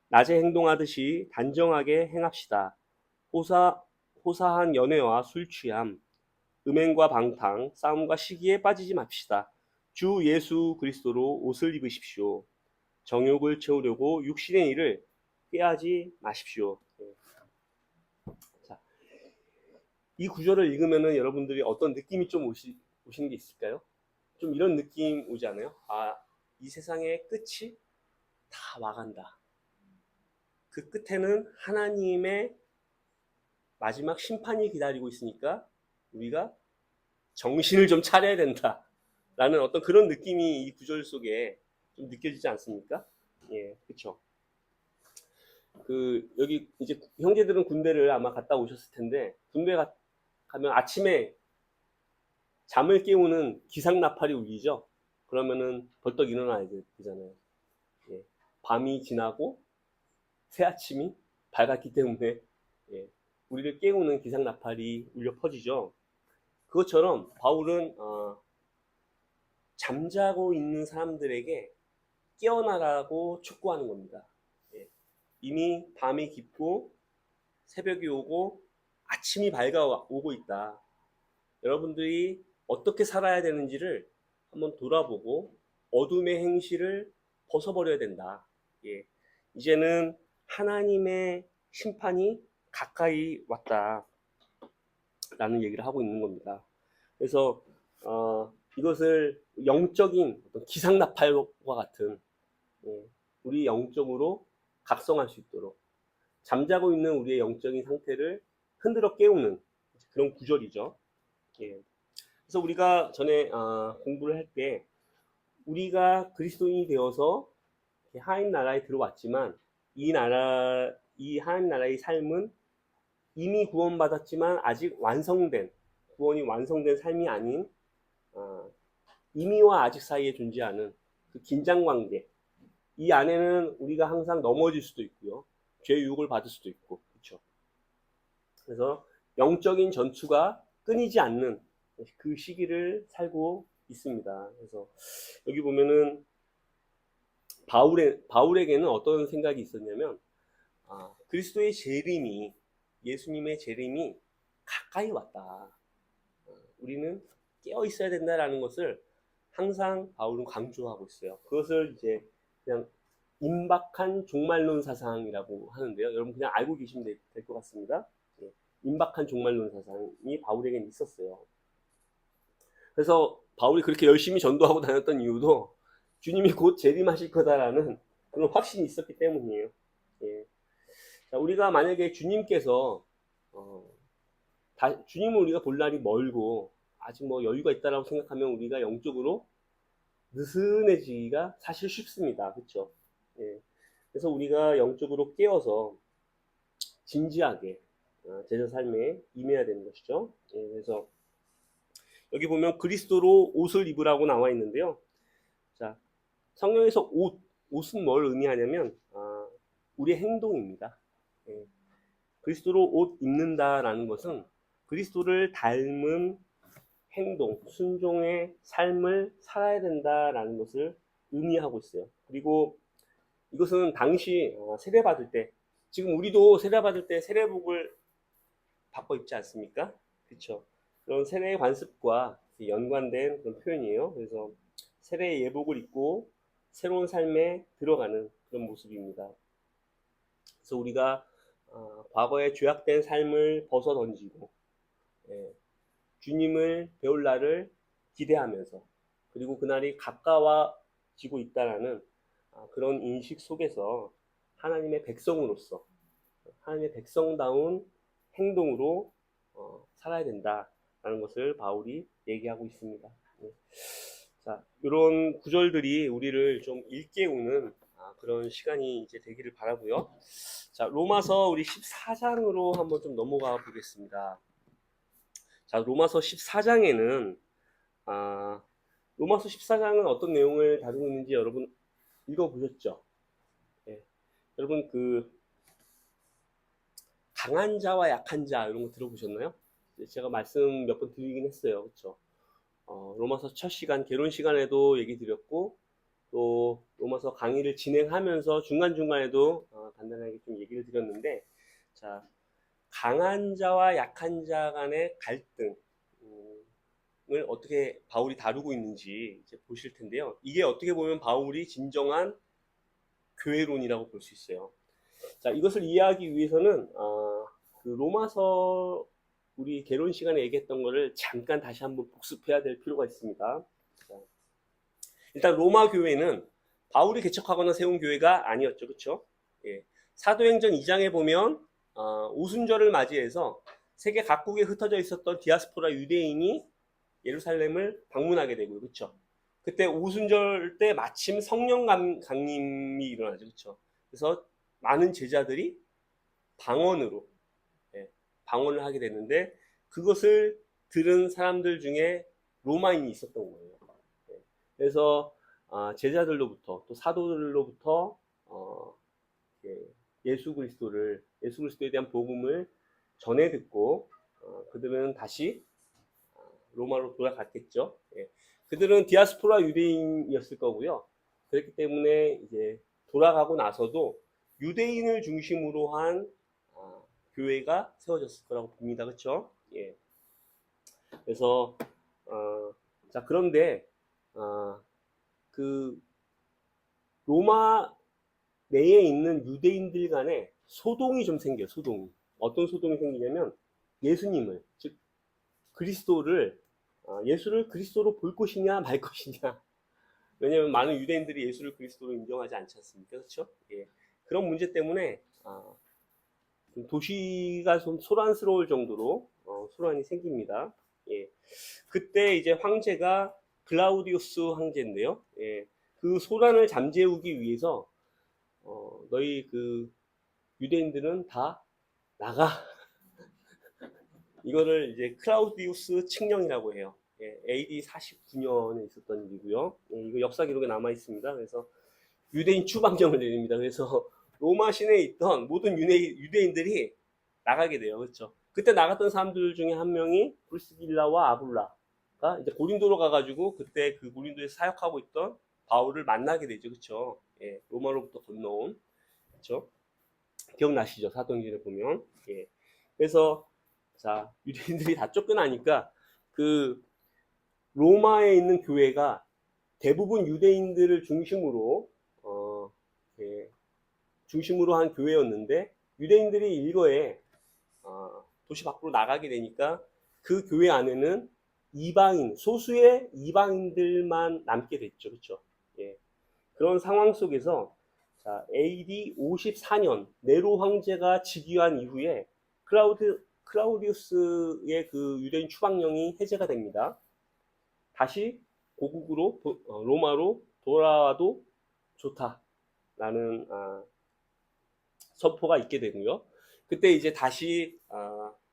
낮에 행동하듯이 단정하게 행합시다. 호사한 연애와 술 취함, 음행과 방탕, 싸움과 시기에 빠지지 맙시다. 주 예수 그리스도로 옷을 입으십시오. 정욕을 채우려고 육신의 일을 꾀하지 마십시오. 자, 이 구절을 읽으면은 여러분들이 어떤 느낌이 좀 오시는 게 있을까요? 좀 이런 느낌 오지 않아요? 아, 이 세상의 끝이 다 와간다. 그 끝에는 하나님의 마지막 심판이 기다리고 있으니까 우리가 정신을 좀 차려야 된다. 라는 어떤 그런 느낌이 이 구절 속에 좀 느껴지지 않습니까? 예, 그쵸. 여기 이제 형제들은 군대를 아마 갔다 오셨을 텐데, 군대 가면 아침에 잠을 깨우는 기상나팔이 울리죠? 그러면은 벌떡 일어나야 되잖아요. 예, 밤이 지나고 새 아침이 밝았기 때문에, 예, 우리를 깨우는 기상나팔이 울려 퍼지죠. 그것처럼 바울은 잠자고 있는 사람들에게 깨어나라고 촉구하는 겁니다. 예, 이미 밤이 깊고 새벽이 오고 아침이 밝아오고 있다. 여러분들이 어떻게 살아야 되는지를 한번 돌아보고 어둠의 행실을 벗어버려야 된다. 예, 이제는 하나님의 심판이 가까이 왔다. 라는 얘기를 하고 있는 겁니다. 그래서 이것을 영적인 어떤 기상나팔과 같은, 우리 영적으로 각성할 수 있도록 잠자고 있는 우리의 영적인 상태를 흔들어 깨우는 그런 구절이죠. 예. 그래서 우리가 전에 공부를 할 때 우리가 그리스도인이 되어서 하나님 나라에 들어왔지만 이 하나님 나라의 삶은 이미 구원받았지만 아직 구원이 완성된 삶이 아닌 이미와 아직 사이에 존재하는 그 긴장관계, 이 안에는 우리가 항상 넘어질 수도 있고요. 죄 유혹을 받을 수도 있고, 그렇죠. 그래서 영적인 전투가 끊이지 않는 그 시기를 살고 있습니다. 그래서 여기 보면은 바울에게는 어떤 생각이 있었냐면, 그리스도의 재림이, 예수님의 재림이 가까이 왔다. 우리는 깨어 있어야 된다라는 것을 항상 바울은 강조하고 있어요. 그것을 이제 그냥 임박한 종말론 사상이라고 하는데요. 여러분 그냥 알고 계시면 될 것 같습니다. 예, 임박한 종말론 사상이 바울에게는 있었어요. 그래서 바울이 그렇게 열심히 전도하고 다녔던 이유도 주님이 곧 재림하실 거다라는 그런 확신이 있었기 때문이에요. 예. 자, 우리가 만약에 주님께서 주님은 우리가 볼 날이 멀고 아직 뭐 여유가 있다라고 생각하면 우리가 영적으로 느슨해지기가 사실 쉽습니다. 그렇죠? 예. 그래서 우리가 영적으로 깨어서 진지하게 제자 삶에 임해야 되는 것이죠. 예. 그래서 여기 보면 그리스도로 옷을 입으라고 나와 있는데요. 자, 성경에서 옷은 뭘 의미하냐면 우리의 행동입니다. 예. 그리스도로 옷 입는다라는 것은 그리스도를 닮은 행동, 순종의 삶을 살아야 된다라는 것을 의미하고 있어요. 그리고 이것은 당시 세례받을 때, 지금 우리도 세례받을 때 세례복을 바꿔 입지 않습니까? 그렇죠. 그런 세례의 관습과 연관된 그런 표현이에요. 그래서 세례의 예복을 입고 새로운 삶에 들어가는 그런 모습입니다. 그래서 우리가 과거의 죄악된 삶을 벗어 던지고 주님을 배울 날을 기대하면서 그리고 그날이 가까워지고 있다라는 그런 인식 속에서 하나님의 백성으로서 하나님의 백성다운 행동으로 살아야 된다라는 것을 바울이 얘기하고 있습니다. 자, 이런 구절들이 우리를 좀 일깨우는 그런 시간이 이제 되기를 바라고요. 자, 로마서 우리 14장으로 한번 좀 넘어가 보겠습니다. 자, 로마서 14장에는 로마서 14장은 어떤 내용을 다루고 있는지 여러분 읽어보셨죠? 예. 여러분 강한 자와 약한 자 이런 거 들어보셨나요? 제가 말씀 몇 번 드리긴 했어요. 그렇죠? 로마서 첫 시간 개론 시간에도 얘기 드렸고 또 로마서 강의를 진행하면서 중간중간에도 간단하게 좀 얘기를 드렸는데, 자, 강한 자와 약한 자 간의 갈등을 어떻게 바울이 다루고 있는지 이제 보실 텐데요. 이게 어떻게 보면 바울이 진정한 교회론이라고 볼 수 있어요. 자, 이것을 이해하기 위해서는 그 로마서 우리 개론 시간에 얘기했던 거를 잠깐 다시 한번 복습해야 될 필요가 있습니다. 자, 일단 로마 교회는 바울이 개척하거나 세운 교회가 아니었죠. 그렇죠? 예. 사도행전 2장에 보면 오순절을 맞이해서 세계 각국에 흩어져 있었던 디아스포라 유대인이 예루살렘을 방문하게 되고요. 그렇죠? 그때 오순절 때 마침 성령 강림이 일어나죠. 그렇죠? 그래서 많은 제자들이 방언으로 방언을 하게 되는데, 그것을 들은 사람들 중에 로마인이 있었던 거예요. 그래서 제자들로부터 또 사도들로부터 예수 그리스도에 대한 복음을 전해 듣고 그들은 다시 로마로 돌아갔겠죠. 그들은 디아스포라 유대인이었을 거고요. 그렇기 때문에 이제 돌아가고 나서도 유대인을 중심으로 한 교회가 세워졌을 거라고 봅니다. 그렇죠? 예. 그래서 자, 그런데 그 로마 내에 있는 유대인들 간에 소동이 좀 생겨요. 소동이. 어떤 소동이 생기냐면 예수님을, 즉 그리스도를, 예수를 그리스도로 볼 것이냐 말 것이냐. 왜냐하면 많은 유대인들이 예수를 그리스도로 인정하지 않지 않습니까? 그렇죠? 예. 그런 문제 때문에 좀 도시가 좀 소란스러울 정도로 소란이 생깁니다. 예. 그때 이제 황제가 클라우디우스 황제인데요. 예. 그 소란을 잠재우기 위해서 너희 그 유대인들은 다 나가. 이거를 이제 클라우디우스 칙령이라고 해요. 예, AD 49년에 있었던 일이고요. 예, 이거 역사 기록에 남아 있습니다. 그래서 유대인 추방령을 내립니다. 그래서 로마 시내에 있던 모든 유대인들이 나가게 돼요. 그렇죠? 그때 나갔던 사람들 중에 한 명이 브리스길라와 아굴라가 이제 고린도로 가가지고 그때 그 고린도에서 사역하고 있던 바울을 만나게 되죠. 그렇죠? 예, 로마로부터 건너온. 그렇죠? 기억나시죠? 사도행전에 보면. 예. 그래서 자, 유대인들이 다 쫓겨나니까 그 로마에 있는 교회가 대부분 유대인들을 중심으로 예, 중심으로 한 교회였는데, 유대인들이 일거에 도시 밖으로 나가게 되니까 그 교회 안에는 이방인, 소수의 이방인들만 남게 됐죠. 그렇죠? 예. 그런 상황 속에서 자, AD 54년 네로 황제가 즉위한 이후에 클라우디우스의 그 유대인 추방령이 해제가 됩니다. 다시 고국으로 로마로 돌아와도 좋다라는 선포가 있게 되고요. 그때 이제 다시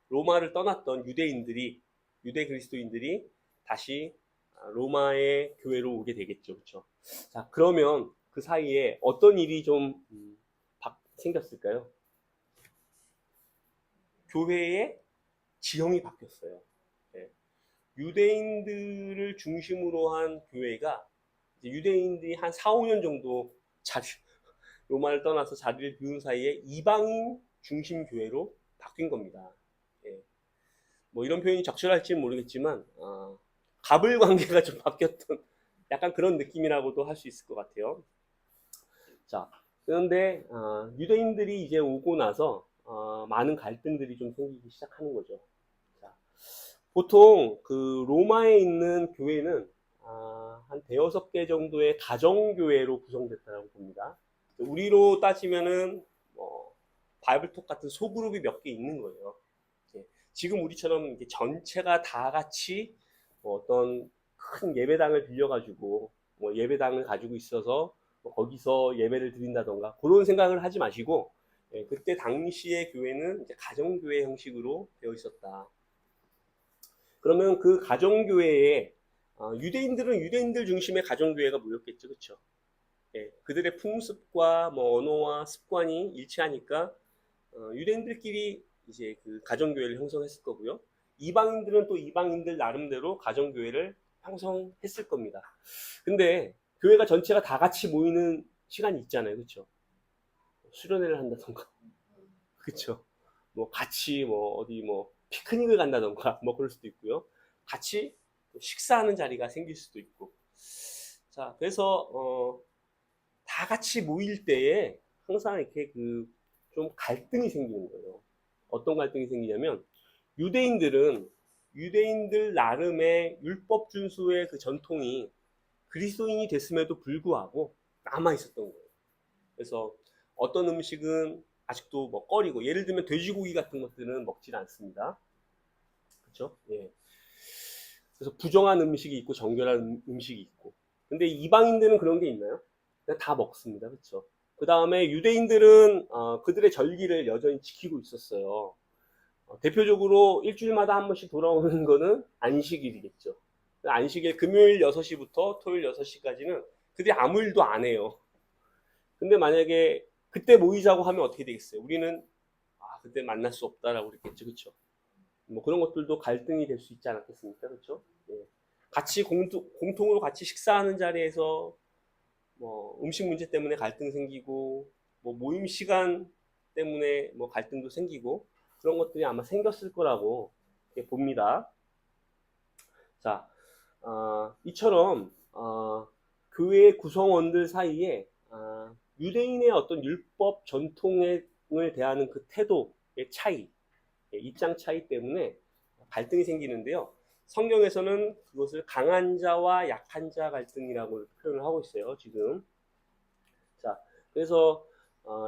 로마를 떠났던 유대 그리스도인들이 다시 로마의 교회로 오게 되겠죠. 그렇죠? 자, 그러면 그 사이에 어떤 일이 좀 생겼을까요? 교회의 지형이 바뀌었어요. 네. 유대인들을 중심으로 한 교회가 이제 유대인들이 한 4, 5년 정도 로마를 떠나서 자리를 비운 사이에 이방인 중심 교회로 바뀐 겁니다. 예. 뭐 이런 표현이 적절할지는 모르겠지만 갑을 관계가 좀 바뀌었던 약간 그런 느낌이라고도 할 수 있을 것 같아요. 자, 그런데 유대인들이 이제 오고 나서 많은 갈등들이 좀 생기기 시작하는 거죠. 자, 보통 그 로마에 있는 교회는 한 대여섯 개 정도의 가정교회로 구성됐다고 봅니다. 우리로 따지면은 바이블톡 같은 소그룹이 몇 개 있는 거예요. 지금 우리처럼 전체가 다 같이 어떤 큰 예배당을 빌려가지고 뭐 예배당을 가지고 있어서 뭐 거기서 예배를 드린다던가 그런 생각을 하지 마시고, 그때 당시의 교회는 이제 가정교회 형식으로 되어 있었다. 그러면 그 가정교회에 유대인들은 유대인들 중심의 가정교회가 모였겠죠, 그렇죠? 그들의 풍습과 뭐 언어와 습관이 일치하니까 유대인들끼리 이제 그 가정교회를 형성했을 거고요. 이방인들은 또 이방인들 나름대로 가정교회를 형성했을 겁니다. 근데 교회가 전체가 다 같이 모이는 시간이 있잖아요, 그렇죠? 수련회를 한다던가, 그렇죠? 뭐 같이 뭐 어디 뭐 피크닉을 간다던가 뭐 그럴 수도 있고요. 같이 식사하는 자리가 생길 수도 있고. 자, 그래서 다 같이 모일 때에 항상 이렇게 그 좀 갈등이 생기는 거예요. 어떤 갈등이 생기냐면 유대인들 나름의 율법 준수의 그 전통이 그리스도인이 됐음에도 불구하고 남아 있었던 거예요. 그래서 어떤 음식은 아직도 뭐 꺼리고, 예를 들면 돼지고기 같은 것들은 먹질 않습니다. 그렇죠? 예. 그래서 부정한 음식이 있고 정결한 음식이 있고. 근데 이방인들은 그런 게 있나요? 그냥 다 먹습니다. 그렇죠? 그 다음에 유대인들은 그들의 절기를 여전히 지키고 있었어요. 대표적으로 일주일마다 한 번씩 돌아오는 거는 안식일이겠죠. 안식일 금요일 6시부터 토요일 6시까지는 그들이 아무 일도 안 해요. 근데 만약에 그때 모이자고 하면 어떻게 되겠어요? 우리는 그때 만날 수 없다라고 그랬겠죠. 그렇죠? 뭐 그런 것들도 갈등이 될 수 있지 않았겠습니까? 그렇죠? 예. 같이 공통으로 같이 식사하는 자리에서 뭐 음식 문제 때문에 갈등 생기고, 뭐 모임 시간 때문에 뭐 갈등도 생기고, 그런 것들이 아마 생겼을 거라고 봅니다. 자, 이처럼 교회 구성원들 사이에 유대인의 어떤 율법 전통을 대하는 그 태도의 차이, 입장 차이 때문에 갈등이 생기는데요. 성경에서는 그것을 강한 자와 약한 자 갈등이라고 표현을 하고 있어요, 지금. 자, 그래서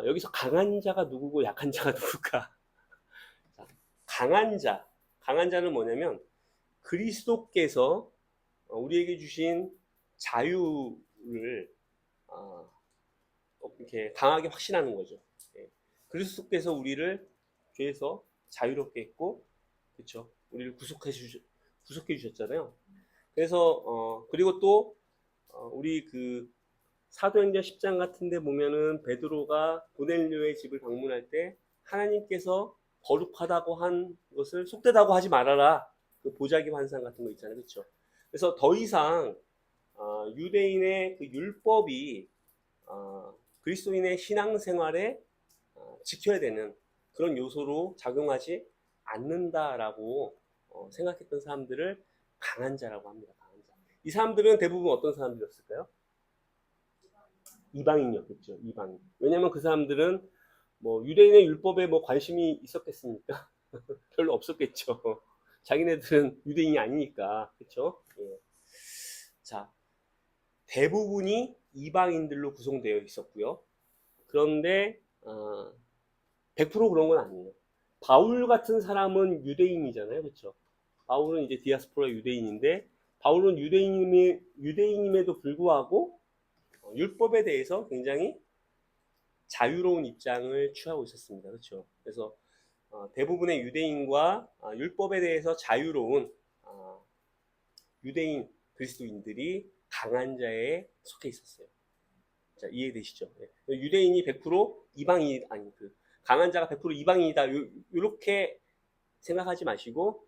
여기서 강한 자가 누구고 약한 자가 누굴까? 자, 강한 자는 뭐냐면 그리스도께서 우리에게 주신 자유를 이렇게 강하게 확신하는 거죠. 그리스도께서 우리를 죄에서 자유롭게 했고, 그렇죠? 우리를 구속해 주셨잖아요. 그래서 그리고 또 우리 그 사도행전 10장 같은 데 보면은 베드로가 고넬료의 집을 방문할 때 하나님께서 거룩하다고 한 것을 속되다고 하지 말아라. 그 보자기 환상 같은 거 있잖아요. 그렇죠? 그래서 더 이상 유대인의 그 율법이 그리스도인의 신앙생활에 지켜야 되는 그런 요소로 작용하지 않는다라고 생각했던 사람들을 강한 자라고 합니다. 강한 자. 이 사람들은 대부분 어떤 사람들이었을까요? 이방인이었겠죠. 이방인. 왜냐하면 그 사람들은 뭐 유대인의 율법에 뭐 관심이 있었겠습니까? 별로 없었겠죠. 자기네들은 유대인이 아니니까. 그렇죠? 예. 자, 대부분이 이방인들로 구성되어 있었고요. 그런데 100% 그런 건 아니에요. 바울 같은 사람은 유대인이잖아요. 그렇죠? 바울은 이제 디아스포라 유대인인데, 바울은 유대인임에도 불구하고 율법에 대해서 굉장히 자유로운 입장을 취하고 있었습니다. 그렇죠? 그래서 대부분의 유대인과 율법에 대해서 자유로운 유대인 그리스도인들이 강한 자에 속해 있었어요. 자, 이해되시죠? 유대인이 100% 이방인 아니 그 강한 자가 100% 이방인이다. 이렇게 생각하지 마시고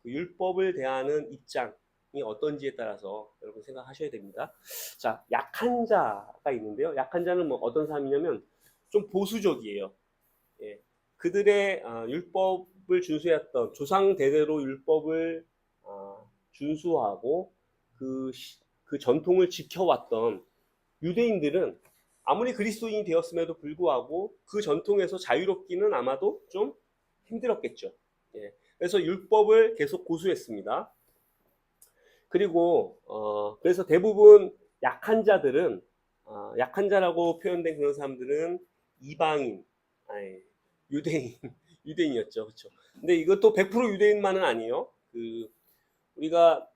그 율법을 대하는 입장이 어떤지에 따라서 여러분 생각하셔야 됩니다. 자, 약한 자가 있는데요. 약한 자는 뭐 어떤 사람이냐면 좀 보수적이에요. 예. 그들의 율법을 준수했던 조상 대대로 율법을 준수하고 그 전통을 지켜왔던 유대인들은 아무리 그리스도인이 되었음에도 불구하고 그 전통에서 자유롭기는 아마도 좀 힘들었겠죠. 예. 그래서 율법을 계속 고수했습니다. 그리고 그래서 대부분 약한 자들은 약한 자라고 표현된 그런 사람들은 이방인, 유대인, 유대인이었죠, 그렇죠. 근데 이것도 100% 유대인만은 아니에요. 우리가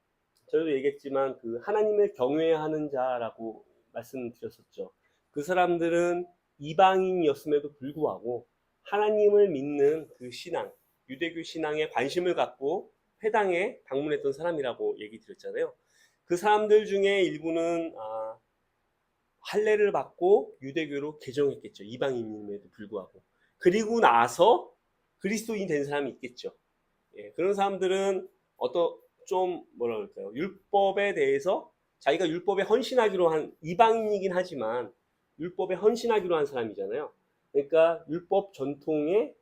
저도 얘기했지만 그 하나님을 경외하는 자라고 말씀드렸었죠. 그 사람들은 이방인이었음에도 불구하고 하나님을 믿는 그 신앙, 유대교 신앙에 관심을 갖고 회당에 방문했던 사람이라고 얘기 드렸잖아요. 그 사람들 중에 일부는 할례를 받고 유대교로 개종했겠죠. 이방인임에도 불구하고. 그리고 나서 그리스도인 된 사람이 있겠죠. 예, 그런 사람들은 어떤 좀 뭐라 그럴까요? 율법에 대해서 자기가 율법에 헌신하기로 한 이방인이긴 하지만 율법에 헌신하기로 한 사람이잖아요. 그러니까 율법 전통을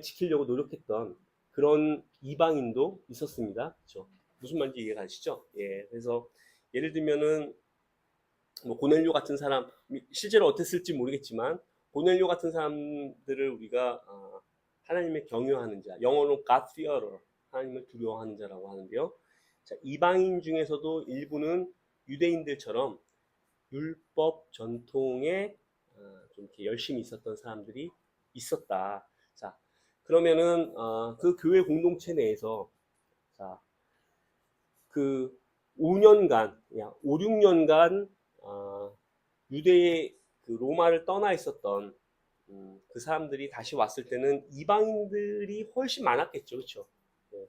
지키려고 노력했던 그런 이방인도 있었습니다. 그렇죠? 무슨 말인지 이해가 가시죠? 예, 그래서 예를 들면은 뭐 고넬료 같은 사람 실제로 어땠을지 모르겠지만 고넬료 같은 사람들을 우리가 하나님의 경외하는 자, 영어로 God fearer, 하나님을 두려워하는 자라고 하는데요. 자, 이방인 중에서도 일부는 유대인들처럼 율법 전통에 좀 이렇게 열심히 있었던 사람들이 있었다. 자, 그러면은 그 교회 공동체 내에서 자, 그 5년간, 5, 6년간 유대의 그 로마를 떠나 있었던 그 사람들이 다시 왔을 때는 이방인들이 훨씬 많았겠죠, 그렇죠? 네.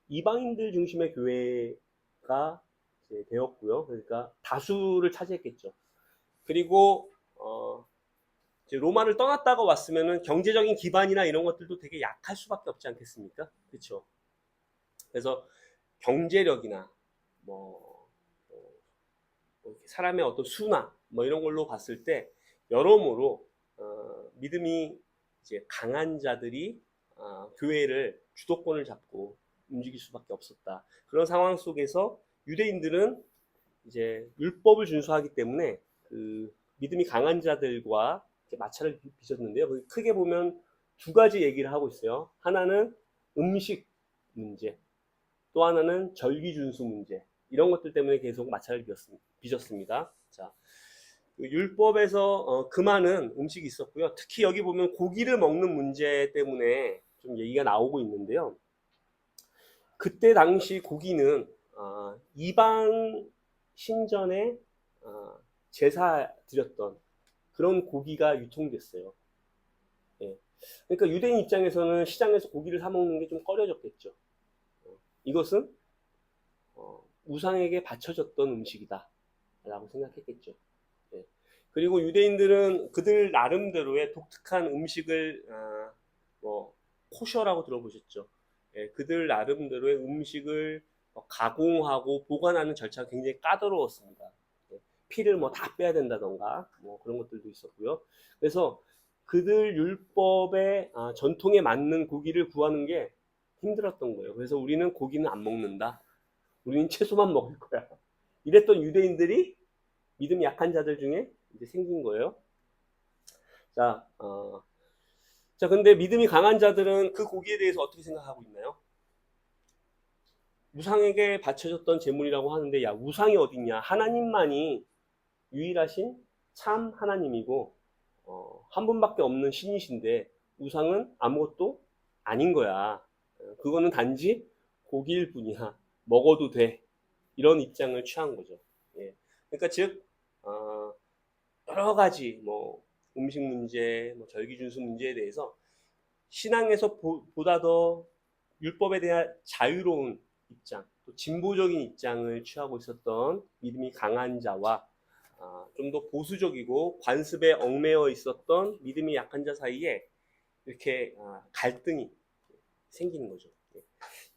이방인들 중심의 교회가 이제 되었고요. 그러니까 다수를 차지했겠죠. 그리고 이제 로마를 떠났다가 왔으면은 경제적인 기반이나 이런 것들도 되게 약할 수밖에 없지 않겠습니까? 그렇죠? 그래서 경제력이나 뭐 사람의 어떤 수나 뭐 이런 걸로 봤을 때 여러모로 믿음이 이제 강한 자들이 교회를 주도권을 잡고 움직일 수밖에 없었다. 그런 상황 속에서 유대인들은 이제 율법을 준수하기 때문에 그 믿음이 강한 자들과 마찰을 빚었는데요. 크게 보면 두 가지 얘기를 하고 있어요. 하나는 음식 문제, 또 하나는 절기 준수 문제. 이런 것들 때문에 계속 마찰을 빚었습니다. 자, 그 율법에서 금하는 음식이 있었고요. 특히 여기 보면 고기를 먹는 문제 때문에 좀 얘기가 나오고 있는데요. 그때 당시 고기는 이방 신전에 제사 드렸던 그런 고기가 유통됐어요. 예. 그러니까 유대인 입장에서는 시장에서 고기를 사 먹는 게 좀 꺼려졌겠죠. 이것은 우상에게 바쳐졌던 음식이다 라고 생각했겠죠. 예. 그리고 유대인들은 그들 나름대로의 독특한 음식을 뭐 코셔라고 들어보셨죠. 예. 그들 나름대로의 음식을 가공하고 보관하는 절차가 굉장히 까다로웠습니다. 예. 피를 뭐 다 빼야 된다던가 뭐 그런 것들도 있었고요. 그래서 그들 율법의 전통에 맞는 고기를 구하는 게 힘들었던 거예요. 그래서 우리는 고기는 안 먹는다. 우리는 채소만 먹을 거야. 이랬던 유대인들이 믿음 약한 자들 중에 이제 생긴 거예요. 자, 자, 근데 믿음이 강한 자들은 그 고기에 대해서 어떻게 생각하고 있나요? 우상에게 바쳐졌던 제물이라고 하는데, 야, 우상이 어딨냐? 하나님만이 유일하신 참 하나님이고, 한 분밖에 없는 신이신데, 우상은 아무것도 아닌 거야. 그거는 단지 고기일 뿐이야. 먹어도 돼. 이런 입장을 취한 거죠. 예. 그러니까 즉 여러 가지 뭐 음식 문제, 뭐 절기준수 문제에 대해서 신앙에서 보다 더 율법에 대한 자유로운 입장, 또 진보적인 입장을 취하고 있었던 믿음이 강한 자와 좀 더 보수적이고 관습에 얽매여 있었던 믿음이 약한 자 사이에 이렇게 갈등이 생기는 거죠. 예.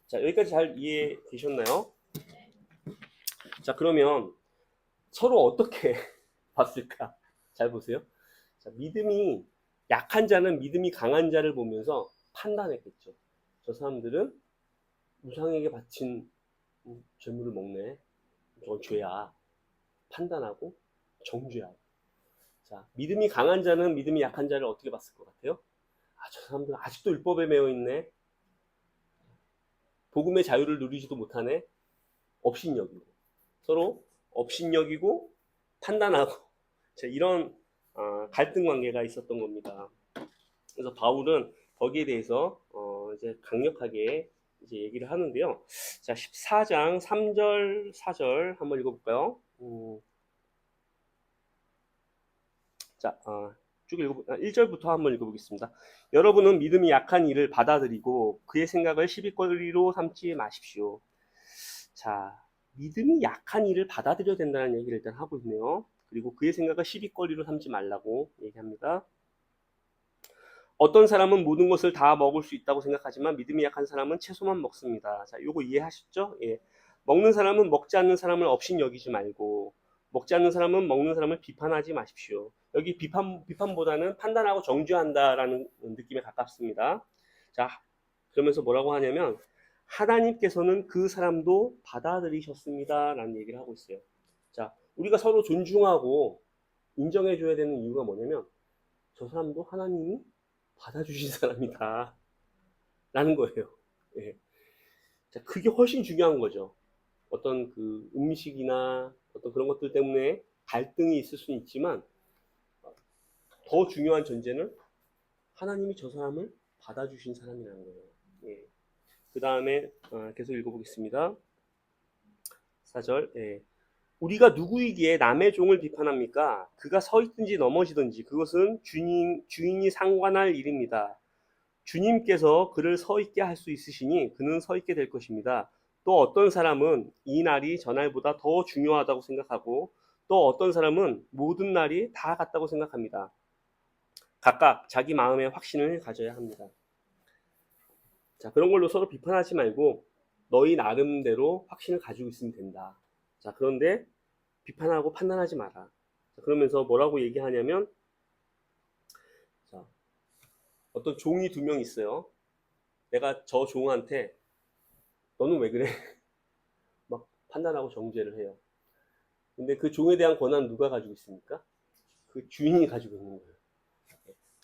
자, 여기까지 잘 이해되셨나요? 자, 그러면 서로 어떻게 봤을까? 잘 보세요. 자, 믿음이 약한 자는 믿음이 강한 자를 보면서 판단했겠죠. 저 사람들은 우상에게 바친 재물을 먹네. 저건 죄야. 판단하고 정죄하고. 자, 믿음이 강한 자는 믿음이 약한 자를 어떻게 봤을 것 같아요? 저 사람들 아직도 율법에 매여 있네. 복음의 자유를 누리지도 못하네. 업신여기고. 서로 업신여기고 판단하고. 자, 이런 갈등 관계가 있었던 겁니다. 그래서 바울은 거기에 대해서 이제 강력하게 이제 얘기를 하는데요. 자, 14장 3절, 4절 한번 읽어볼까요? 자, 쭉 1절부터 한번 읽어보겠습니다. 여러분은 믿음이 약한 이를 받아들이고 그의 생각을 시비거리로 삼지 마십시오. 자, 믿음이 약한 이를 받아들여야 된다는 얘기를 일단 하고 있네요. 그리고 그의 생각을 시비거리로 삼지 말라고 얘기합니다. 어떤 사람은 모든 것을 다 먹을 수 있다고 생각하지만 믿음이 약한 사람은 채소만 먹습니다. 자, 요거 이해하셨죠? 예. 먹는 사람은 먹지 않는 사람을 업신 여기지 말고 먹지 않는 사람은 먹는 사람을 비판하지 마십시오. 여기 비판보다는 판단하고 정죄한다라는 느낌에 가깝습니다. 자, 그러면서 뭐라고 하냐면 하나님께서는 그 사람도 받아들이셨습니다라는 얘기를 하고 있어요. 자, 우리가 서로 존중하고 인정해줘야 되는 이유가 뭐냐면 저 사람도 하나님이 받아주신 사람이다 라는 거예요. 예. 자, 그게 훨씬 중요한 거죠. 어떤 그 음식이나 어떤 그런 것들 때문에 갈등이 있을 수는 있지만 더 중요한 전제는 하나님이 저 사람을 받아주신 사람이라는 거예요. 예. 그 다음에 계속 읽어보겠습니다. 4절. 예. 우리가 누구이기에 남의 종을 비판합니까? 그가 서 있든지 넘어지든지 그것은 주인이 상관할 일입니다. 주님께서 그를 서 있게 할 수 있으시니 그는 서 있게 될 것입니다. 또 어떤 사람은 이 날이 저날보다 더 중요하다고 생각하고 또 어떤 사람은 모든 날이 다 같다고 생각합니다. 각각 자기 마음의 확신을 가져야 합니다. 자, 그런 걸로 서로 비판하지 말고 너희 나름대로 확신을 가지고 있으면 된다. 자, 그런데 비판하고 판단하지 마라. 자, 그러면서 뭐라고 얘기하냐면 자, 어떤 종이 두 명 있어요. 내가 저 종한테 너는 왜 그래? 막 판단하고 정죄를 해요. 근데 그 종에 대한 권한은 누가 가지고 있습니까? 그 주인이 가지고 있는 거예요.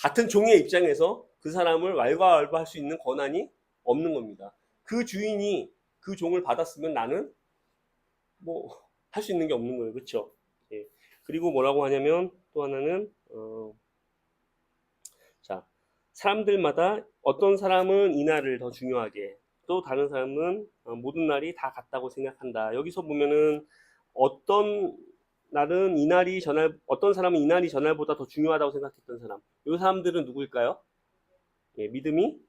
같은 종의 입장에서 그 사람을 왈가왈부할 수 있는 권한이 없는 겁니다. 그 주인이 그 종을 받았으면 나는 뭐 할 수 있는 게 없는 거예요. 그렇죠? 예. 그리고 뭐라고 하냐면 또 하나는 자, 사람들마다 어떤 사람은 이날을 더 중요하게 또 다른 사람은 모든 날이 다 같다고 생각한다. 여기서 보면은 어떤 날은 이날이 전날 어떤 사람은 이날이 전날보다 더 중요하다고 생각했던 사람. 이 사람들은 누구일까요? 예, 믿음이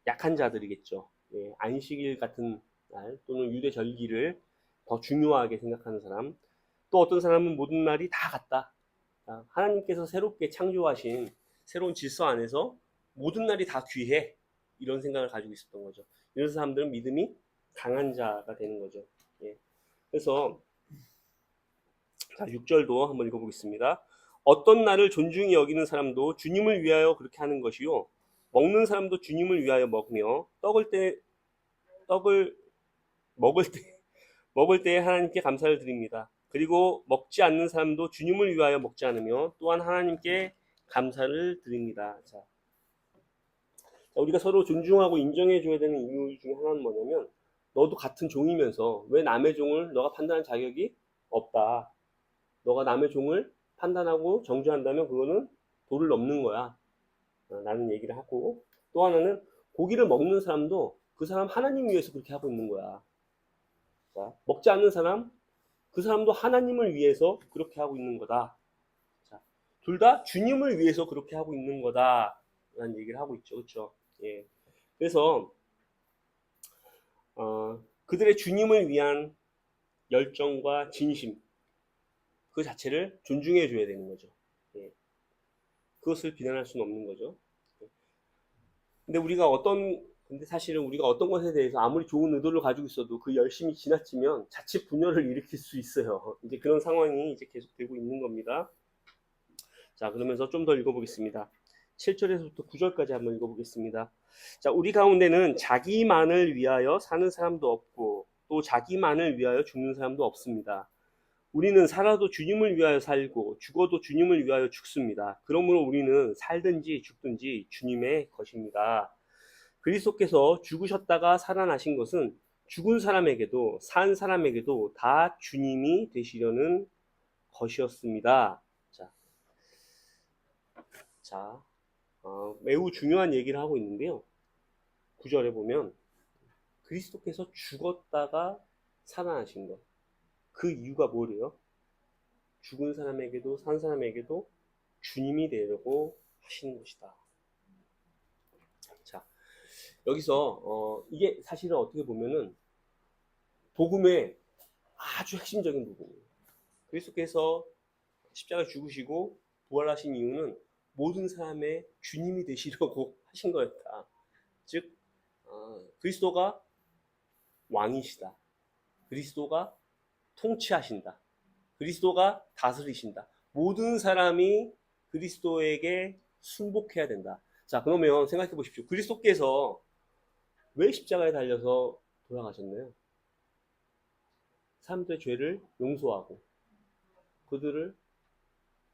약한 자들이겠죠. 예, 안식일 같은 날 또는 유대 절기를 더 중요하게 생각하는 사람. 또 어떤 사람은 모든 날이 다 같다. 하나님께서 새롭게 창조하신 새로운 질서 안에서 모든 날이 다 귀해. 이런 생각을 가지고 있었던 거죠. 이런 사람들은 믿음이 강한 자가 되는 거죠. 예. 그래서 자, 6절도 한번 읽어보겠습니다. 어떤 날을 존중히 여기는 사람도 주님을 위하여 그렇게 하는 것이요. 먹는 사람도 주님을 위하여 먹으며 떡을 먹을 때 먹을 때에 하나님께 감사를 드립니다. 그리고 먹지 않는 사람도 주님을 위하여 먹지 않으며 또한 하나님께 감사를 드립니다. 자, 우리가 서로 존중하고 인정해줘야 되는 이유 중에 하나는 뭐냐면 너도 같은 종이면서 왜 남의 종을 너가 판단할 자격이 없다. 너가 남의 종을 판단하고 정죄한다면 그거는 도를 넘는 거야. 라는 얘기를 하고 또 하나는 고기를 먹는 사람도 그 사람 하나님 위해서 그렇게 하고 있는 거야. 자, 먹지 않는 사람 그 사람도 하나님을 위해서 그렇게 하고 있는 거다. 자, 둘 다 주님을 위해서 그렇게 하고 있는 거다라는 얘기를 하고 있죠. 그렇죠? 예. 그래서 그들의 주님을 위한 열정과 진심 그 자체를 존중해 줘야 되는 거죠. 예. 그것을 비난할 수는 없는 거죠. 근데 사실은 우리가 어떤 것에 대해서 아무리 좋은 의도를 가지고 있어도 그 열심이 지나치면 자칫 분열을 일으킬 수 있어요. 이제 그런 상황이 이제 계속되고 있는 겁니다. 자, 그러면서 좀 더 읽어보겠습니다. 7절에서부터 9절까지 한번 읽어보겠습니다. 자, 우리 가운데는 자기만을 위하여 사는 사람도 없고 또 자기만을 위하여 죽는 사람도 없습니다. 우리는 살아도 주님을 위하여 살고 죽어도 주님을 위하여 죽습니다. 그러므로 우리는 살든지 죽든지 주님의 것입니다. 그리스도께서 죽으셨다가 살아나신 것은 죽은 사람에게도 산 사람에게도 다 주님이 되시려는 것이었습니다. 자, 매우 중요한 얘기를 하고 있는데요. 9절에 보면 그리스도께서 죽었다가 살아나신 것. 그 이유가 뭐래요? 죽은 사람에게도 산 사람에게도 주님이 되려고 하시는 것이다. 자, 여기서 이게 사실은 어떻게 보면은 복음의 아주 핵심적인 부분이에요. 그리스도께서 십자가 죽으시고 부활하신 이유는 모든 사람의 주님이 되시려고 하신 거였다. 즉 그리스도가 왕이시다. 그리스도가 통치하신다. 그리스도가 다스리신다. 모든 사람이 그리스도에게 순복해야 된다. 자, 그러면 생각해 보십시오. 그리스도께서 왜 십자가에 달려서 돌아가셨나요? 사람들의 죄를 용서하고 그들을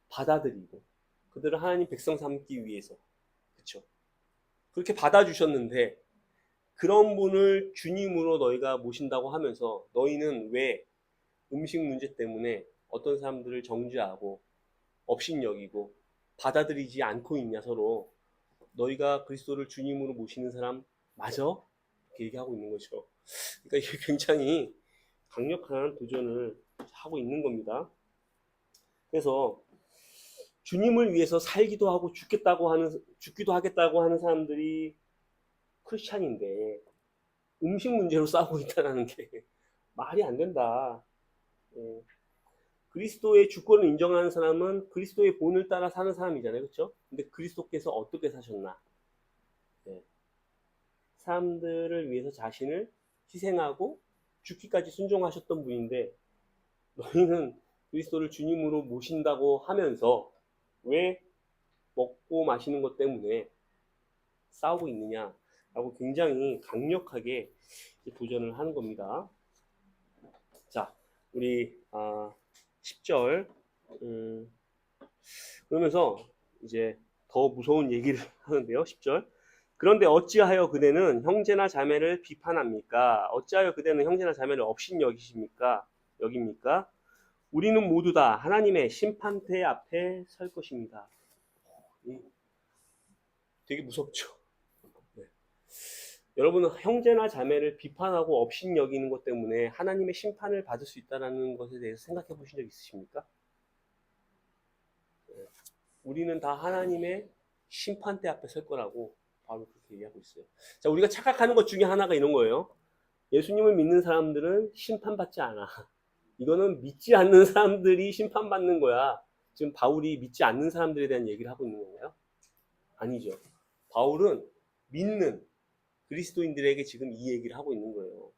받아들이고 그들을 하나님 백성 삼기 위해서. 그렇죠? 그렇게 받아주셨는데 그런 분을 주님으로 너희가 모신다고 하면서 너희는 왜 음식 문제 때문에 어떤 사람들을 정죄하고 업신여기고 받아들이지 않고 있냐 서로. 너희가 그리스도를 주님으로 모시는 사람 맞아? 이렇게 얘기하고 있는 거죠. 그러니까 이게 굉장히 강력한 도전을 하고 있는 겁니다. 그래서 주님을 위해서 살기도 하고 죽기도 하겠다고 하는 사람들이 크리스찬인데 음식 문제로 싸우고 있다는 게 말이 안 된다. 예. 그리스도의 주권을 인정하는 사람은 그리스도의 본을 따라 사는 사람이잖아요. 그렇죠? 근데 그리스도께서 어떻게 사셨나? 예. 사람들을 위해서 자신을 희생하고 죽기까지 순종하셨던 분인데 너희는 그리스도를 주님으로 모신다고 하면서 왜 먹고 마시는 것 때문에 싸우고 있느냐라고 굉장히 강력하게 도전을 하는 겁니다. 자, 우리 10절 그러면서 이제 더 무서운 얘기를 하는데요. 10절. 그런데 어찌하여 그대는 형제나 자매를 비판합니까? 어찌하여 그대는 형제나 자매를 업신여기십니까? 여깁니까? 우리는 모두 다 하나님의 심판대 앞에 설 것입니다. 되게 무섭죠. 네. 여러분은 형제나 자매를 비판하고 업신여기는 것 때문에 하나님의 심판을 받을 수 있다는 것에 대해서 생각해 보신 적 있으십니까? 네. 우리는 다 하나님의 심판대 앞에 설 거라고 바로 그렇게 얘기하고 있어요. 자, 우리가 착각하는 것 중에 하나가 이런 거예요. 예수님을 믿는 사람들은 심판받지 않아. 이거는 믿지 않는 사람들이 심판받는 거야. 지금 바울이 믿지 않는 사람들에 대한 얘기를 하고 있는 건가요? 아니죠. 바울은 믿는 그리스도인들에게 지금 이 얘기를 하고 있는 거예요.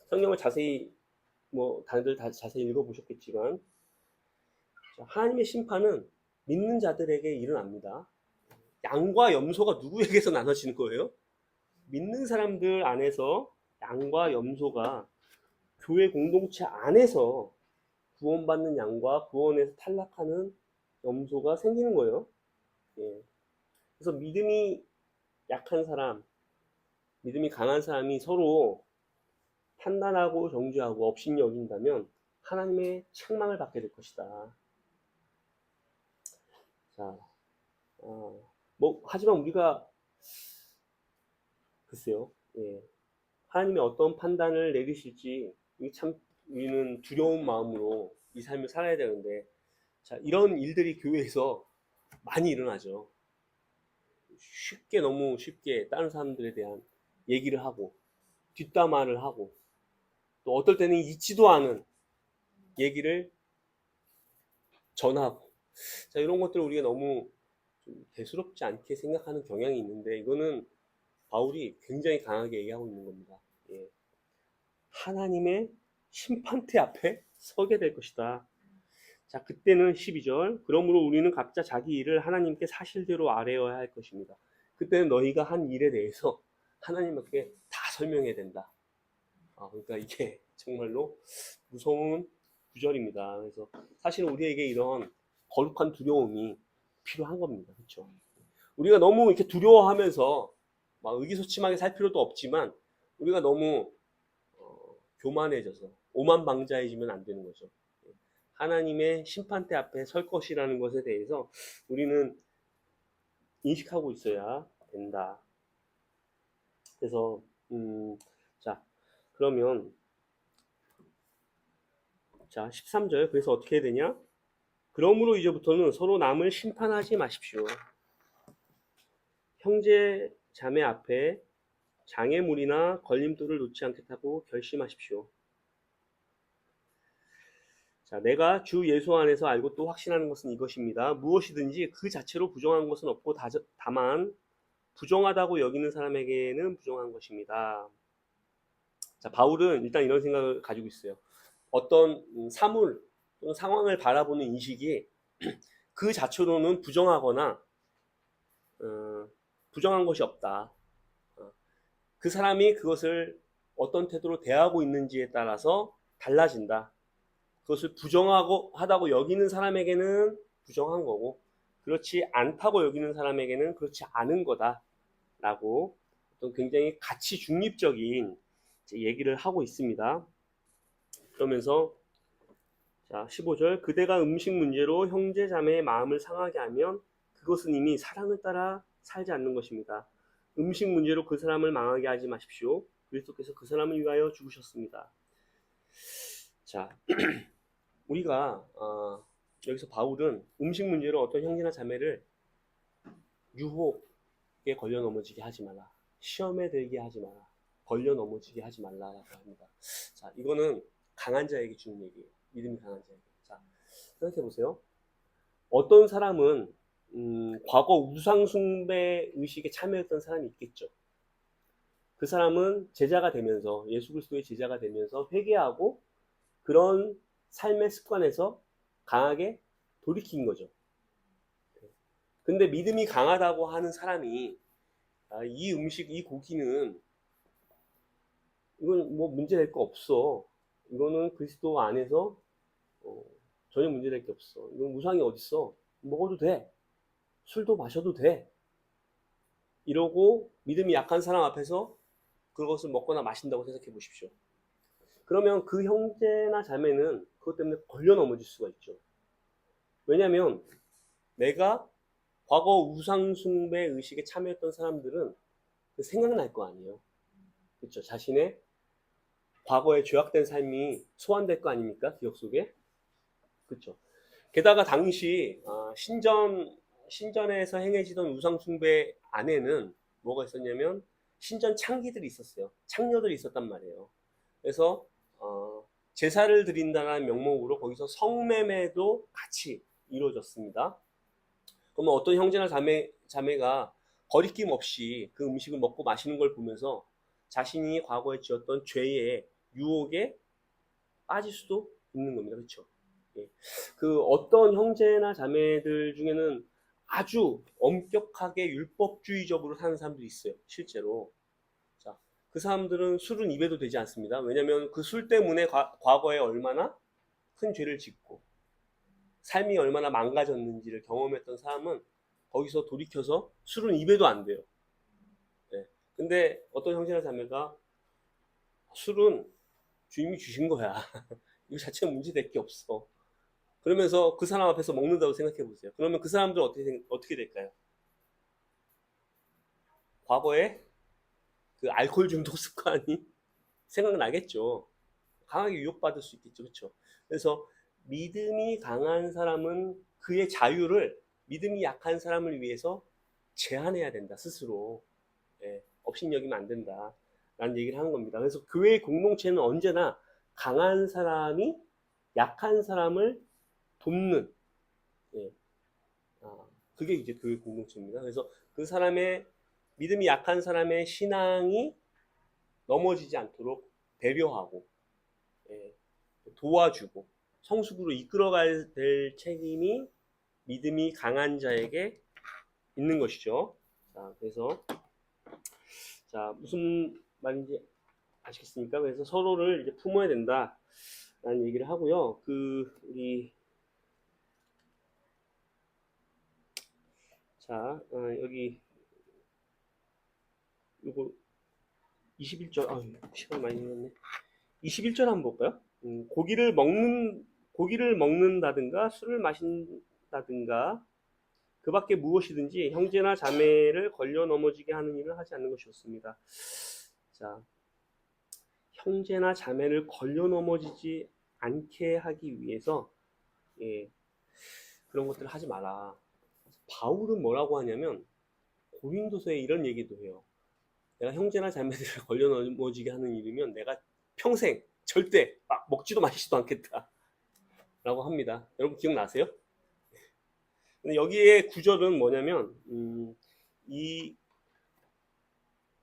성경을 자세히 다들 다 자세히 읽어보셨겠지만 하나님의 심판은 믿는 자들에게 일어납니다. 양과 염소가 누구에게서 나눠지는 거예요? 믿는 사람들 안에서 양과 염소가 교회 공동체 안에서 구원받는 양과 구원에서 탈락하는 염소가 생기는 거예요. 예. 그래서 믿음이 약한 사람, 믿음이 강한 사람이 서로 판단하고 정죄하고 업신여긴다면 하나님의 책망을 받게 될 것이다. 자, 하지만 우리가 글쎄요, 예, 하나님의 어떤 판단을 내리실지 참 우리는 두려운 마음으로 이 삶을 살아야 되는데, 자, 이런 일들이 교회에서 많이 일어나죠. 너무 쉽게 다른 사람들에 대한 얘기를 하고 뒷담화를 하고 또 어떨 때는 있지도 않은 얘기를 전하고, 자, 이런 것들을 우리가 너무 좀 대수롭지 않게 생각하는 경향이 있는데 이거는 바울이 굉장히 강하게 얘기하고 있는 겁니다. 예. 하나님의 심판대 앞에 서게 될 것이다. 자, 그때는 12절. 그러므로 우리는 각자 자기 일을 하나님께 사실대로 아뢰어야 할 것입니다. 그때는 너희가 한 일에 대해서 하나님께 다 설명해야 된다. 그러니까 이게 정말로 무서운 구절입니다. 그래서 사실 우리에게 이런 거룩한 두려움이 필요한 겁니다. 그렇죠? 우리가 너무 이렇게 두려워하면서 막 의기소침하게 살 필요도 없지만 우리가 너무 교만해져서 오만방자해지면 안 되는 거죠. 하나님의 심판대 앞에 설 것이라는 것에 대해서 우리는 인식하고 있어야 된다. 그래서 자, 그러면 자, 13절. 그래서 어떻게 해야 되냐? 그러므로 이제부터는 서로 남을 심판하지 마십시오. 형제 자매 앞에 장애물이나 걸림돌을 놓지 않겠다고 결심하십시오. 자, 내가 주 예수 안에서 알고 또 확신하는 것은 이것입니다. 무엇이든지 그 자체로 부정한 것은 없고 다만 부정하다고 여기는 사람에게는 부정한 것입니다. 자, 바울은 일단 이런 생각을 가지고 있어요. 어떤 사물 또는 상황을 바라보는 인식이 그 자체로는 부정하거나 부정한 것이 없다. 그 사람이 그것을 어떤 태도로 대하고 있는지에 따라서 달라진다. 그것을 부정하고 하다고 여기는 사람에게는 부정한 거고 그렇지 않다고 여기는 사람에게는 그렇지 않은 거다라고 어떤 굉장히 가치 중립적인 얘기를 하고 있습니다. 그러면서 자, 15절 그대가 음식 문제로 형제 자매의 마음을 상하게 하면 그것은 이미 사랑을 따라 살지 않는 것입니다. 음식 문제로 그 사람을 망하게 하지 마십시오. 그리스도께서 그 사람을 위하여 죽으셨습니다. 자, 우리가 여기서 바울은 음식 문제로 어떤 형제나 자매를 유혹에 걸려 넘어지게 하지 마라. 시험에 들게 하지 마라. 걸려 넘어지게 하지 말라라고 합니다. 자, 이거는 강한 자에게 주는 얘기예요. 믿음이 강한 자에게. 자, 생각해 보세요. 어떤 사람은 과거 우상 숭배 의식에 참여했던 사람이 있겠죠. 그 사람은 제자가 되면서 예수 그리스도의 제자가 되면서 회개하고 그런 삶의 습관에서 강하게 돌이킨 거죠. 근데 믿음이 강하다고 하는 사람이 이 음식, 이 고기는 이건 뭐 문제될 거 없어. 이거는 그리스도 안에서 전혀 문제될 게 없어. 이건 우상이 어딨어. 먹어도 돼. 술도 마셔도 돼. 이러고 믿음이 약한 사람 앞에서 그것을 먹거나 마신다고 생각해 보십시오. 그러면 그 형제나 자매는 그것 때문에 걸려 넘어질 수가 있죠. 왜냐하면 내가 과거 우상숭배 의식에 참여했던 사람들은 생각날 거 아니에요. 그렇죠. 자신의 과거에 죄악된 삶이 소환될 거 아닙니까? 기억 속에. 그렇죠. 게다가 당시 신전에서 행해지던 우상숭배 안에는 뭐가 있었냐면 신전 창기들이 있었어요. 창녀들이 있었단 말이에요. 그래서 제사를 드린다는 명목으로 거기서 성매매도 같이 이루어졌습니다. 그러면 어떤 형제나 자매가 거리낌 없이 그 음식을 먹고 마시는 걸 보면서 자신이 과거에 지었던 죄의 유혹에 빠질 수도 있는 겁니다. 그렇죠? 예. 그 어떤 형제나 자매들 중에는 아주 엄격하게 율법주의적으로 사는 사람도 있어요. 실제로. 자, 그 사람들은 술은 입에도 되지 않습니다. 왜냐하면 그 술 때문에 과거에 얼마나 큰 죄를 짓고 삶이 얼마나 망가졌는지를 경험했던 사람은 거기서 돌이켜서 술은 입에도 안 돼요. 네. 근데 어떤 형제나 자매가 술은 주님이 주신 거야. 이거 자체는 문제될 게 없어. 그러면서 그 사람 앞에서 먹는다고 생각해 보세요. 그러면 그 사람들은 어떻게 될까요? 과거에 그 알코올 중독 습관이 생각나겠죠. 강하게 유혹받을 수 있겠죠. 그렇죠? 그래서 믿음이 강한 사람은 그의 자유를 믿음이 약한 사람을 위해서 제한해야 된다. 스스로. 예, 업신여기면 안 된다. 라는 얘기를 하는 겁니다. 그래서 교회 공동체는 언제나 강한 사람이 약한 사람을 돕는, 예, 그게 이제 교회 공동체입니다. 그래서 그 사람의 믿음이 약한 사람의 신앙이 넘어지지 않도록 배려하고, 예, 도와주고 성숙으로 이끌어가야 될 책임이 믿음이 강한 자에게 있는 것이죠. 자, 그래서 자, 무슨 말인지 아시겠습니까? 그래서 서로를 이제 품어야 된다라는 얘기를 하고요. 우리 자, 여기 요거 21절 시간 많이 흘렀네. 21절 한번 볼까요? 고기를 먹는다든가 술을 마신다든가 그 밖에 무엇이든지 형제나 자매를 걸려 넘어지게 하는 일을 하지 않는 것이 좋습니다. 자, 형제나 자매를 걸려 넘어지지 않게 하기 위해서 예, 그런 것들을 하지 마라. 바울은 뭐라고 하냐면 고린도서에 이런 얘기도 해요. 내가 형제나 자매들을 걸려 넘어지게 하는 일이면 내가 평생 절대 먹지도 마시지도 않겠다 라고 합니다. 여러분 기억나세요? 근데 여기에 구절은 뭐냐면 이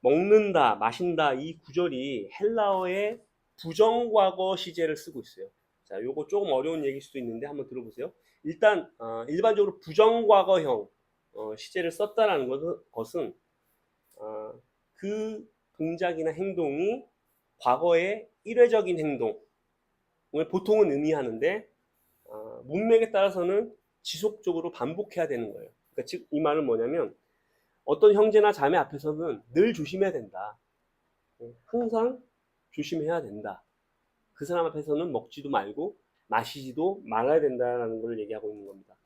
먹는다, 마신다 이 구절이 헬라어의 부정과거 시제를 쓰고 있어요. 자, 요거 조금 어려운 얘기일 수도 있는데 한번 들어보세요. 일단 일반적으로 부정과거형 시제를 썼다라는 것은 그 동작이나 행동이 과거의 일회적인 행동을 보통은 의미하는데 문맥에 따라서는 지속적으로 반복해야 되는 거예요. 그러니까 즉 이 말은 뭐냐면 어떤 형제나 자매 앞에서는 늘 조심해야 된다. 항상 조심해야 된다. 그 사람 앞에서는 먹지도 말고 마시지도 말아야 된다는 걸 얘기하고 있는 겁니다.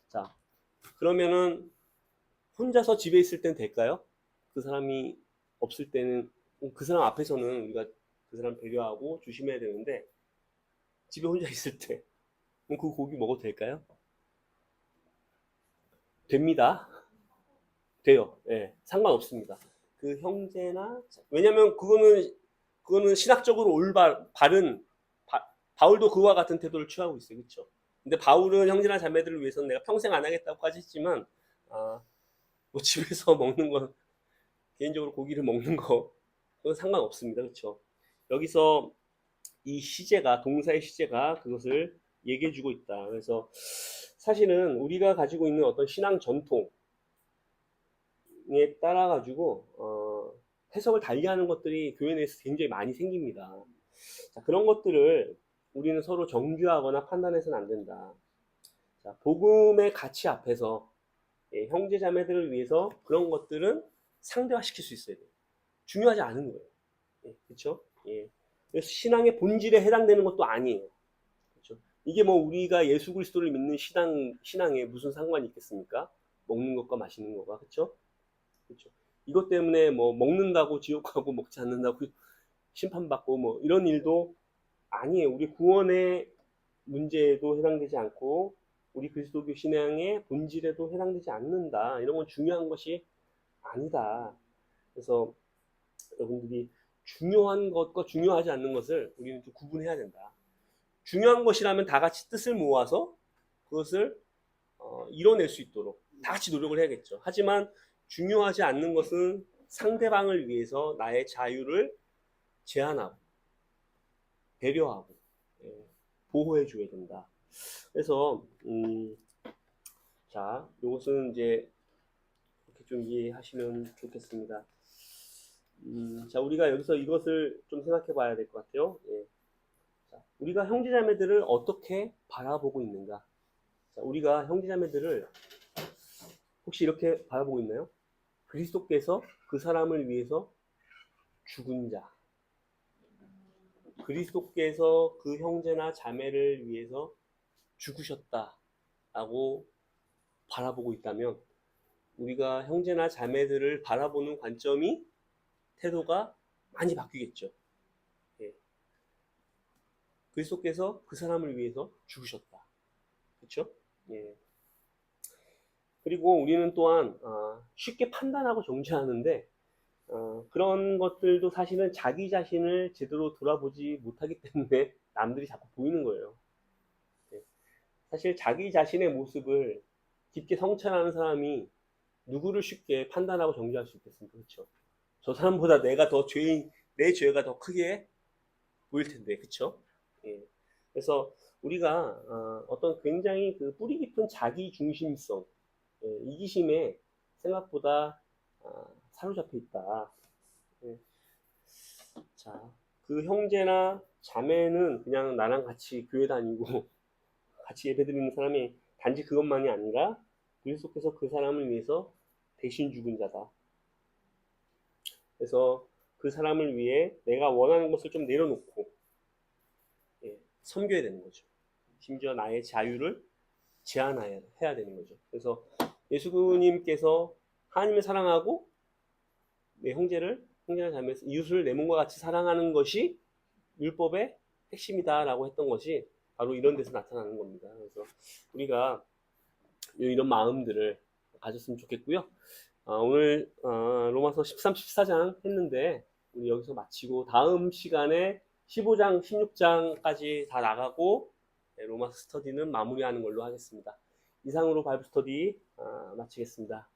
자, 그러면은 혼자서 집에 있을 땐 될까요? 그 사람이 없을 때는 그 사람 앞에서는 우리가 그 사람 배려하고 조심해야 되는데 집에 혼자 있을 때 그 고기 먹어도 될까요? 됩니다. 돼요. 예, 상관없습니다. 그 형제나 왜냐면 그거는 신학적으로 바른 바울도 그와 같은 태도를 취하고 있어요. 그렇죠? 근데 바울은 형제나 자매들을 위해서는 내가 평생 안 하겠다고까지 했지만 뭐 집에서 먹는 건 개인적으로 고기를 먹는 거 그건 상관없습니다. 그렇죠? 여기서 이 시제가 동사의 시제가 그것을 얘기해 주고 있다. 그래서 사실은 우리가 가지고 있는 어떤 신앙 전통에 따라 가지고 해석을 달리하는 것들이 교회 내에서 굉장히 많이 생깁니다. 자, 그런 것들을 우리는 서로 정죄하거나 판단해서는 안 된다. 자, 복음의 가치 앞에서 형제 자매들을 위해서 그런 것들은 상대화시킬 수 있어야 돼요. 중요하지 않은 거예요. 그렇죠? 그래서 신앙의 본질에 해당되는 것도 아니에요. 그렇죠? 이게 뭐 우리가 예수 그리스도를 믿는 신앙에 무슨 상관이 있겠습니까? 먹는 것과 마시는 거가 그렇죠? 그렇죠. 이것 때문에 뭐 먹는다고 지옥 가고 먹지 않는다고 심판받고 뭐 이런 일도 아니에요. 우리 구원의 문제에도 해당되지 않고 우리 그리스도교 신앙의 본질에도 해당되지 않는다. 이런 건 중요한 것이 아니다. 그래서 여러분들이 중요한 것과 중요하지 않는 것을 우리는 좀 구분해야 된다. 중요한 것이라면 다 같이 뜻을 모아서 그것을 이뤄낼 수 있도록 다 같이 노력을 해야겠죠. 하지만 중요하지 않는 것은 상대방을 위해서 나의 자유를 제한하고 배려하고 보호해 줘야 된다. 그래서 자, 이것은 이제 이렇게 좀 이해하시면 좋겠습니다. 자, 우리가 여기서 이것을 좀 생각해 봐야 될 것 같아요. 자, 우리가 형제자매들을 어떻게 바라보고 있는가? 자, 우리가 형제자매들을 혹시 이렇게 바라보고 있나요? 그리스도께서 그 사람을 위해서 죽은 자. 그리스도께서 그 형제나 자매를 위해서 죽으셨다라고 바라보고 있다면 우리가 형제나 자매들을 바라보는 관점이 태도가 많이 바뀌겠죠. 그리스도께서 그 사람을 위해서 죽으셨다. 그렇죠? 그리고 우리는 또한 쉽게 판단하고 정죄하는데 그런 것들도 사실은 자기 자신을 제대로 돌아보지 못하기 때문에 남들이 자꾸 보이는 거예요. 사실 자기 자신의 모습을 깊게 성찰하는 사람이 누구를 쉽게 판단하고 정죄할 수 있겠습니까? 그렇죠? 저 사람보다 내 죄가 더 크게 보일 텐데, 그렇죠? 그래서 우리가 어떤 굉장히 그 뿌리 깊은 자기 중심성, 이기심에 생각보다 사로잡혀 있다. 자, 그 형제나 자매는 그냥 나랑 같이 교회 다니고 같이 예배드리는 사람이 단지 그것만이 아니라 그리스도께서 그 사람을 위해서 대신 죽은 자다. 그래서 그 사람을 위해 내가 원하는 것을 좀 내려놓고 섬겨야 되는 거죠. 심지어 나의 자유를 제한해야 되는 거죠. 그래서 예수님께서 하나님을 사랑하고 내 형제를 형제를 닮아서 이웃을 내 몸과 같이 사랑하는 것이 율법의 핵심이다라고 했던 것이 바로 이런 데서 나타나는 겁니다. 그래서 우리가 이런 마음들을 가졌으면 좋겠고요. 오늘 로마서 13, 14장 했는데 우리 여기서 마치고 다음 시간에 15장, 16장까지 다 나가고 로마서 스터디는 마무리하는 걸로 하겠습니다. 이상으로 바이블 스터디 마치겠습니다.